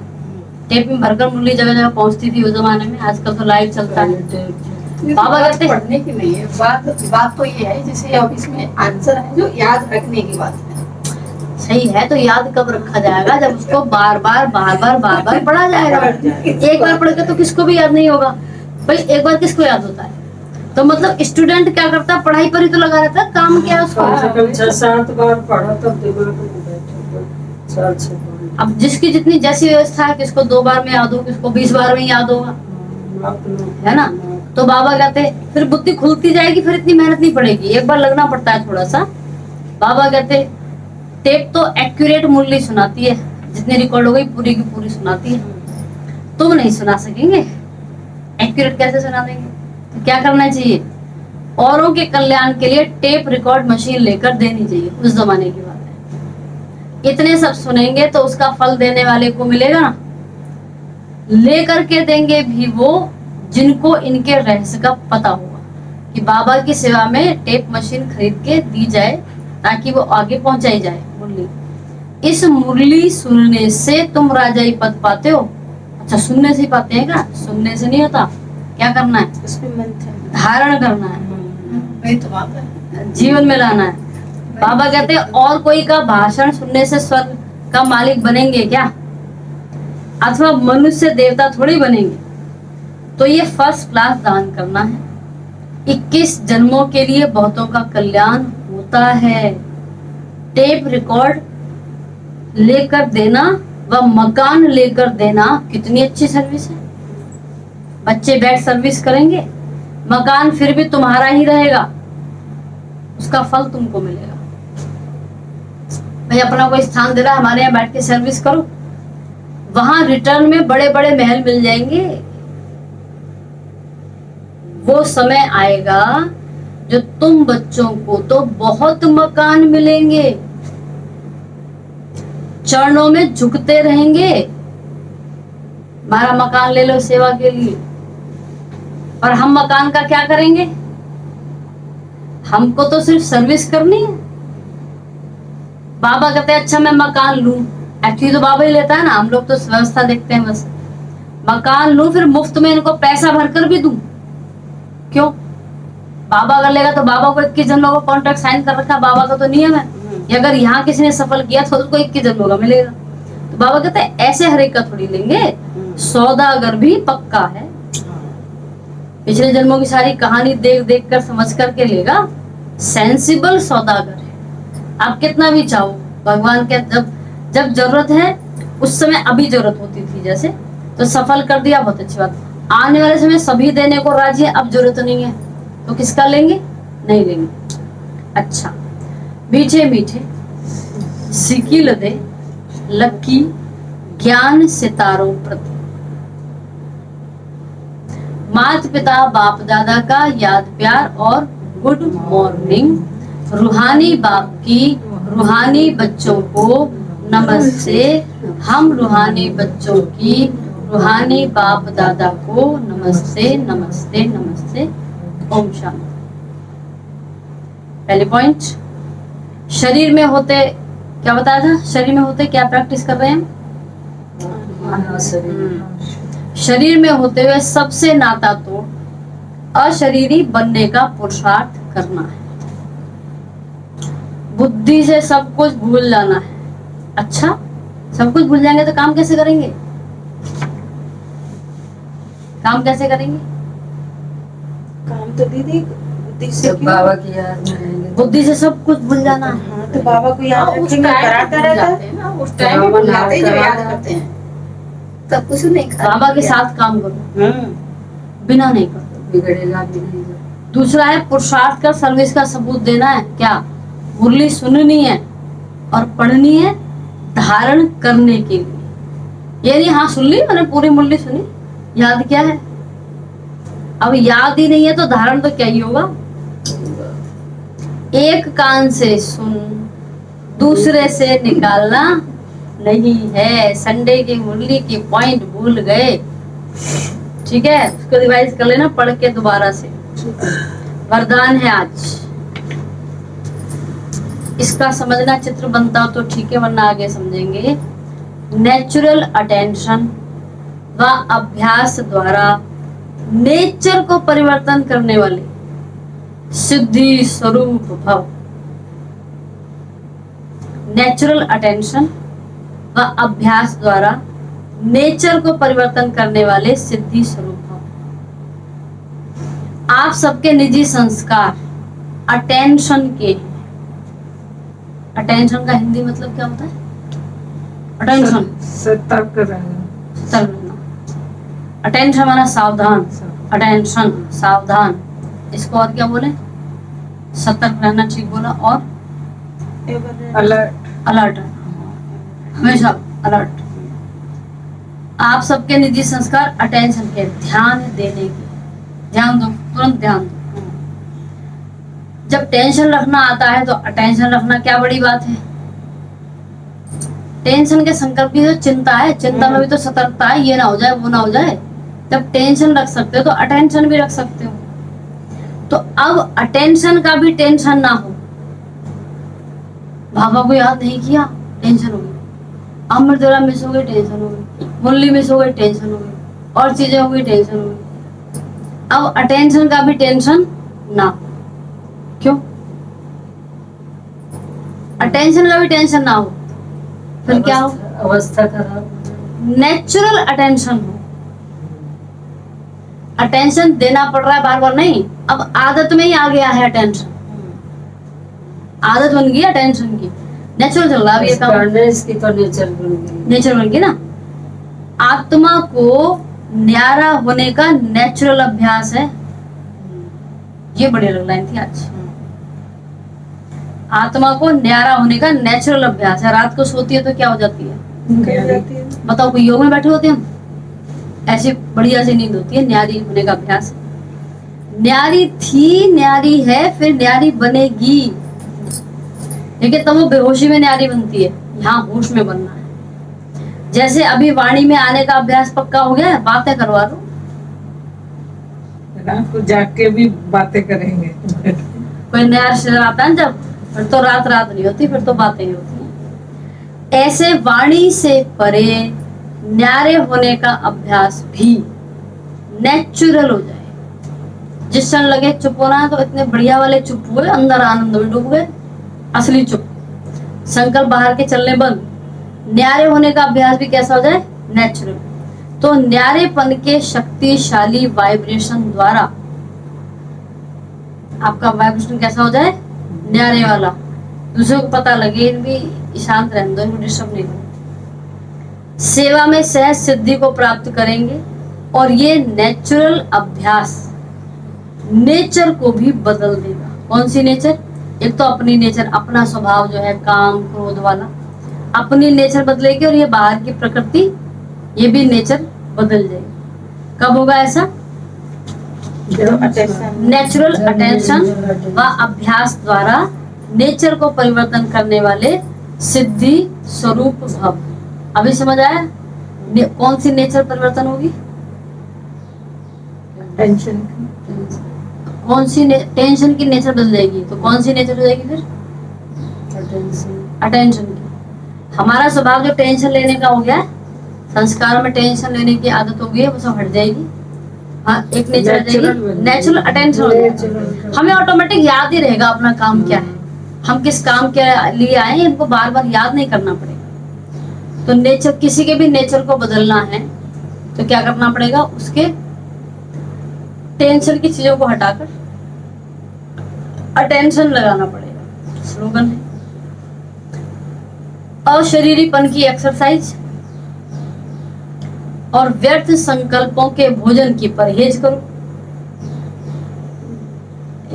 टेप में भरकर मुरली जगह जगह पहुंचती थी उस जमाने में, आजकल तो लाइव चलता है। बाबा कहते हैं पढ़ने की नहीं है बात तो ये है, जैसे अब इसमें आंसर है जो याद रखने की बात है। सही है, तो याद कब रखा जाएगा? जब उसको बार बार पढ़ा जाएगा। एक बार पढ़ के तो किसको भी याद नहीं होगा भाई, एक बार किसको याद होता है? तो मतलब स्टूडेंट क्या करता है, पढ़ाई पर ही तो लगा रहता है, काम क्या है उसको? 6-7 बार पढ़ा तब दिमाग में बैठा। 4-6 बार। अब जिसकी जितनी जैसी व्यवस्था है, किसको 2 बार में याद हो, किसको 20 बार में याद होगा, है ना। तो बाबा कहते फिर बुद्धि खुलती जाएगी, फिर इतनी मेहनत नहीं पड़ेगी, एक बार लगना पड़ता है थोड़ा सा। बाबा कहते टेप तो एक्यूरेट मुरली सुनाती है, जितनी रिकॉर्ड हो गई पूरी की पूरी सुनाती है। तुम नहीं सुना सकेंगे, एक्यूरेट कैसे सुना देंगे? तो क्या करना चाहिए, औरों के कल्याण के लिए टेप रिकॉर्ड मशीन लेकर देनी चाहिए। उस जमाने की बात है। इतने सब सुनेंगे तो उसका फल देने वाले को मिलेगा ना। लेकर के देंगे भी वो जिनको इनके रहस्य का पता होगा कि बाबा की सेवा में टेप मशीन खरीद के दी जाए ताकि वो आगे पहुंचाई जाए मुरली। इस मुरली सुनने से तुम राजाई पद पाते हो। अच्छा, सुनने से ही पाते हैं क्या? सुनने से नहीं होता। क्या करना है? उसमें मंथन धारण करना है, वही तो बात है। जीवन में लाना है। बाबा कहते हैं और कोई का भाषण सुनने से स्वर्ग का मालिक बनेंगे क्या, अथवा मनुष्य देवता थोड़ी बनेंगे। तो ये फर्स्ट क्लास दान करना है। 21 जन्मों के लिए बहुतों का कल्याण होता है। टेप रिकॉर्ड लेकर देना व मकान लेकर देना कितनी अच्छी सर्विस है। बच्चे बैठ सर्विस करेंगे, मकान फिर भी तुम्हारा ही रहेगा, उसका फल तुमको मिलेगा। भाई अपना कोई स्थान दे रहा है, हमारे यहाँ बैठ के सर्विस करो, वहां रिटर्न में बड़े बड़े महल मिल जाएंगे। वो समय आएगा जो तुम बच्चों को तो बहुत मकान मिलेंगे, चरणों में झुकते रहेंगे, हमारा मकान ले लो सेवा के लिए। और हम मकान का क्या करेंगे? हमको तो सिर्फ सर्विस करनी है। बाबा कहते हैं अच्छा मैं मकान लूं, एक्चुअली तो बाबा ही लेता है ना, हम लोग तो व्यवस्था देखते हैं बस। मकान लूं फिर मुफ्त में इनको पैसा भरकर भी दूं, क्यों? बाबा अगर लेगा तो बाबा को 21 जन्मों का कॉन्ट्रैक्ट साइन कर रखा है, बाबा का तो नियम है कि अगर यहाँ किसी ने सफल किया तो उसको 21 जन्मों का मिलेगा। तो बाबा कहते हैं ऐसे हर एक का थोड़ी लेंगे, सौदागर भी पक्का है। पिछले जन्मों की सारी कहानी देख देख कर समझ करके लेगा, सेंसिबल सौदागर है। आप कितना भी चाहो, भगवान के जब जरूरत है उस समय, अभी जरूरत होती थी जैसे, तो सफल कर दिया, बहुत अच्छी बात। आने वाले समय सभी देने को राजी है, अब जरूरत नहीं है तो किसका लेंगे? नहीं लेंगे। अच्छा, मीठे मीठे सिकिल दे लकी ज्ञान सितारों प्रति, माता पिता बाप दादा का याद प्यार और गुड मॉर्निंग। रूहानी बाप की रूहानी बच्चों को नमस्ते। हम रूहानी बच्चों की रूहानी बाप दादा को नमस्ते नमस्ते नमस्ते। ओम शांति। पहले पॉइंट, शरीर में होते क्या बताया था? शरीर में होते क्या प्रैक्टिस कर रहे हैं हम? शरीर में होते हुए सबसे नाता तोड़ अशरीरी बनने का पुरुषार्थ करना है। बुद्धि से सब कुछ भूल जाना है। अच्छा, सब कुछ भूल जाएंगे तो काम कैसे करेंगे? काम कैसे करेंगे? काम तो दीदी बुद्धि से जब बाबा की याद में रहेंगे। बुद्धि से सब कुछ भूल जाना है। हाँ, तो बाबा को याद उस रखेंगे, टाइम कराता भूल रहता जाते है। हैं ना, उस टाइम में भूल जाते हैं जब याद करते हैं, तब कुछ नहीं करते। बाबा के साथ काम करो, बिना नहीं करो, बिगड़ेगा भी नहीं। दूसरा है पुरुषार्थ का सर्विस का सबूत देना है। क्या? मुरली सुननी है और पढ़नी है धारण करने के लिए। ये नहीं हाँ सुन ली मैंने पूरी मुरली सुनी, याद क्या है? अब याद ही नहीं है तो धारण तो क्या ही होगा। एक कान से सुन दूसरे से निकालना नहीं है। संडे की मुरली की पॉइंट भूल गए, ठीक है, उसको रिवाइज कर लेना पढ़ के दोबारा से। वरदान है आज, इसका समझना चित्र बनता हो तो ठीक है, वरना आगे समझेंगे। नेचुरल अटेंशन व अभ्यास द्वारा नेचर को परिवर्तन करने वाले सिद्धि स्वरूप भव। नेचुरल अटेंशन व अभ्यास द्वारा नेचर को परिवर्तन करने वाले सिद्धि स्वरूप भव। आप सबके निजी संस्कार अटेंशन के हैं। अटेंशन का हिंदी मतलब क्या होता है? अटेंशन सतर्क रहना। अटेंशन माना सावधान, अटेंशन सावधान। इसको और क्या बोले? सतर्क रहना, ठीक बोला। और अलर्ट, अलर्ट, हमेशा अलर्ट। आप सबके निजी संस्कार अटेंशन के, ध्यान देने के, ध्यान दो। तुरंत ध्यान दो। जब टेंशन रखना आता है तो अटेंशन रखना क्या बड़ी बात है। टेंशन के संकल्प की जो चिंता है, चिंता में भी तो सतर्कता है, ये ना हो जाए वो ना हो जाए। जब टेंशन रख सकते हो तो अटेंशन भी रख सकते हो। तो अब अटेंशन का भी टेंशन ना हो। बाबा को याद नहीं किया, टेंशन हो गई। अमृतवेला मिस हो गई, टेंशन हो गई। मुरली मिस हो गई, टेंशन हो गई। और चीजें हो गई, टेंशन हो गई। अब अटेंशन का भी टेंशन ना। क्यों? अटेंशन का भी टेंशन ना हो, फिर क्या हो? अवस्था खराब। नेचुरल अटेंशन हो। अटेंशन देना पड़ रहा है बार बार नहीं, अब आदत में ही आ गया है अटेंशन। आदत बन गई अटेंशन की, नेचुरल चल रहा है अब ये काम। इसकी तो नेचर बन गई। नेचर बन गई ना। आत्मा को न्यारा होने का नेचुरल अभ्यास है। ये बड़ी अलग लाइन थी आज। आत्मा को न्यारा होने का नेचुरल अभ्यास है। रात को सोती है तो क्या हो जाती है? बताओ, कोई योग में बैठे होते हैं हम? ऐसी बढ़िया सी नींद होती है। न्यारी होने का अभ्यास। न्यारी थी, न्यारी है, फिर न्यारी बनेगी। लेकिन तब वो बेहोशी में न्यारी बनती है, यहाँ होश में बनना है। जैसे अभी वाणी में आने का अभ्यास पक्का हो गया है, बातें करवा दो। रात को जाग के भी बातें करेंगे। कोई नया शहर आता है जब, फिर तो रात रात नहीं होती, फिर तो बातें ही होती हैं। ऐसे वाणी से परे न्यारे होने का अभ्यास भी नेचुरल हो जाए। जिस क्षण लगे चुप होना है तो इतने बढ़िया वाले चुप हुए, अंदर आनंद में डूब गए, असली चुप। संकल्प बाहर के चलने बंद। न्यारे होने का अभ्यास भी कैसा हो जाए? नेचुरल। तो न्यारेपन के शक्तिशाली वाइब्रेशन द्वारा आपका वाइब्रेशन कैसा हो जाए? न्यारे वाला। दूसरों को पता लगे भी शांत रहने दो, इनको डिस्टर्ब नहीं करो। सेवा में सहज सिद्धि को प्राप्त करेंगे। और ये नेचुरल अभ्यास नेचर को भी बदल देगा। कौन सी नेचर? एक तो अपनी नेचर, अपना स्वभाव जो है काम क्रोध वाला, अपनी नेचर बदलेगी। और ये बाहर की प्रकृति, ये भी नेचर बदल जाएगी। कब होगा ऐसा? नेचुरल अटेंशन व अभ्यास द्वारा नेचर को परिवर्तन करने वाले सिद्धि स्वरूप भव। अभी समझ आया? कौन सी नेचर परिवर्तन होगी? टेंशन। कौन सी टेंशन की नेचर बदल जाएगी, तो कौन सी नेचर हो जाएगी फिर? अटेंशन की। हमारा स्वभाव जो टेंशन लेने का हो गया है, संस्कारों में टेंशन लेने की आदत हो गई है, वो सब हट जाएगी। हाँ, एक नेचर आ जाएगी, नेचुरल अटेंशन हो जाएगी। हमें ऑटोमेटिक याद ही रहेगा अपना काम क्या है, हम किस काम के लिए आए, इनको बार बार याद नहीं करना पड़ेगा। तो नेचर, किसी के भी नेचर को बदलना है तो क्या करना पड़ेगा? उसके टेंशन की चीजों को हटाकर अटेंशन लगाना पड़ेगा। स्लोगन है अशरीरीपन की एक्सरसाइज और व्यर्थ संकल्पों के भोजन की परहेज करो।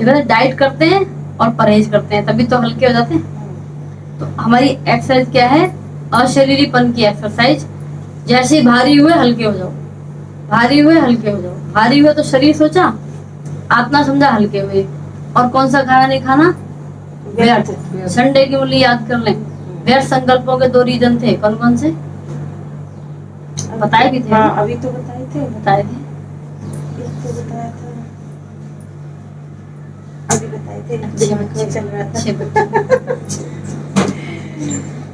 इधर डाइट करते हैं और परहेज करते हैं, तभी तो हल्के हो जाते हैं। तो हमारी एक्सरसाइज क्या है? अशरीरीपन की एक्सरसाइज। जैसे ही भारी हुए हल्के हो जाओ, भारी हुए हल्के हो जाओ। भारी हुए तो शरीर सोचा, आत्मा समझा, हल्के हुए। और कौन सा खाना नहीं खाना? व्यर्थ। संडे की मूल्य याद कर लें। व्यर्थ संकल्पों के 2 रीजन थे, कौन कौन से? बताए भी थे। हाँ, अभी तो बताए थे। बताए थे। एक तो बताया था, अभी बताए थे, दिमाग में चल रहा था।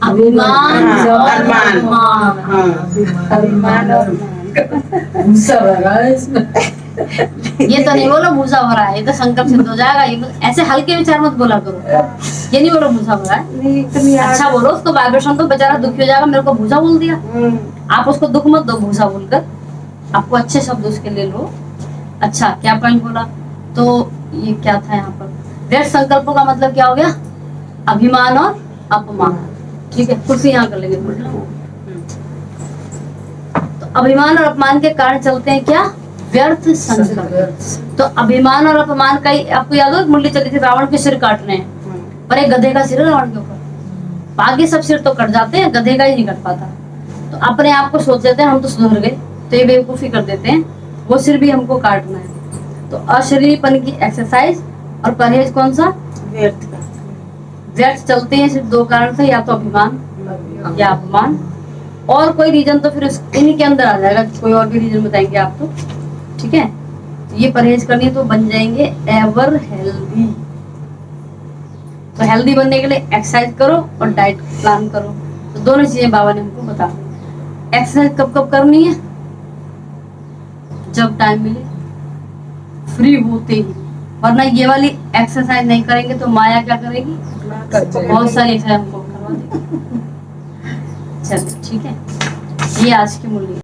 अभिमान हाँ, और अभिमान। अभिमान। हाँ, अभिमान और भूसा भरा है इसमें। ये तो नहीं बोलो भूसा भरा है, ये तो संकल्प सिद्ध हो जाएगा। ये तो ऐसे हल्के विचार मत बोला करो। ये नहीं बोलो भूसा भरा है, नहीं, एकदम याद। अच्छा बोलो उसको। वाइब्रेशन तो बेचारा दुखी हो जाएगा, मेरे को भूसा बोल दिया। आप उसको दुख मत दो भूसा बोलकर, आपको अच्छे शब्द उसके लिए लो। अच्छा, क्या पॉइंट बोला? तो ये क्या था यहाँ पर? व्यर्थ संकल्पों का मतलब क्या हो गया? अभिमान और अपमान। ठीक है, कुर्सी यहाँ कर लेंगे। तो अभिमान और अपमान के कारण चलते हैं क्या? व्यर्थ संकल्प। तो अभिमान और अपमान का ही आपको याद हो, मुरली चली थी रावण के सिर काटने हैं, पर एक गधे का सिर है रावण के ऊपर। बाकी सब सिर तो कट जाते हैं, गधे का ही नहीं कट पाता। तो अपने आप को सोच लेते हैं हम तो सुधर गए, तो ये बेवकूफी कर देते हैं, वो सिर भी हमको काटना है। तो अशरीरीपन की एक्सरसाइज और परहेज कौन सा? व्यर्थ का। व्यर्थ चलते हैं सिर्फ दो कारण से, या तो अभिमान या अपमान, और कोई रीजन तो फिर इन्हीं के अंदर आ जाएगा, कोई और भी रीजन बताएंगे आप तो, ठीक है। तो ये परहेज करनी है तो बन जाएंगे एवर हेल्दी। तो हेल्दी बनने के लिए एक्सरसाइज करो और डाइट प्लान करो। तो दोनों चीजें बाबा ने हमको बता दी। एक्सरसाइज कब कब करनी है? जब टाइम मिले, फ्री होते ही, वरना ये वाली एक्सरसाइज नहीं करेंगे तो माया क्या करेगी? बहुत सारी एक्सरसाइज हमको करवा देगी। चलो ठीक है, ये आज की मूल्य।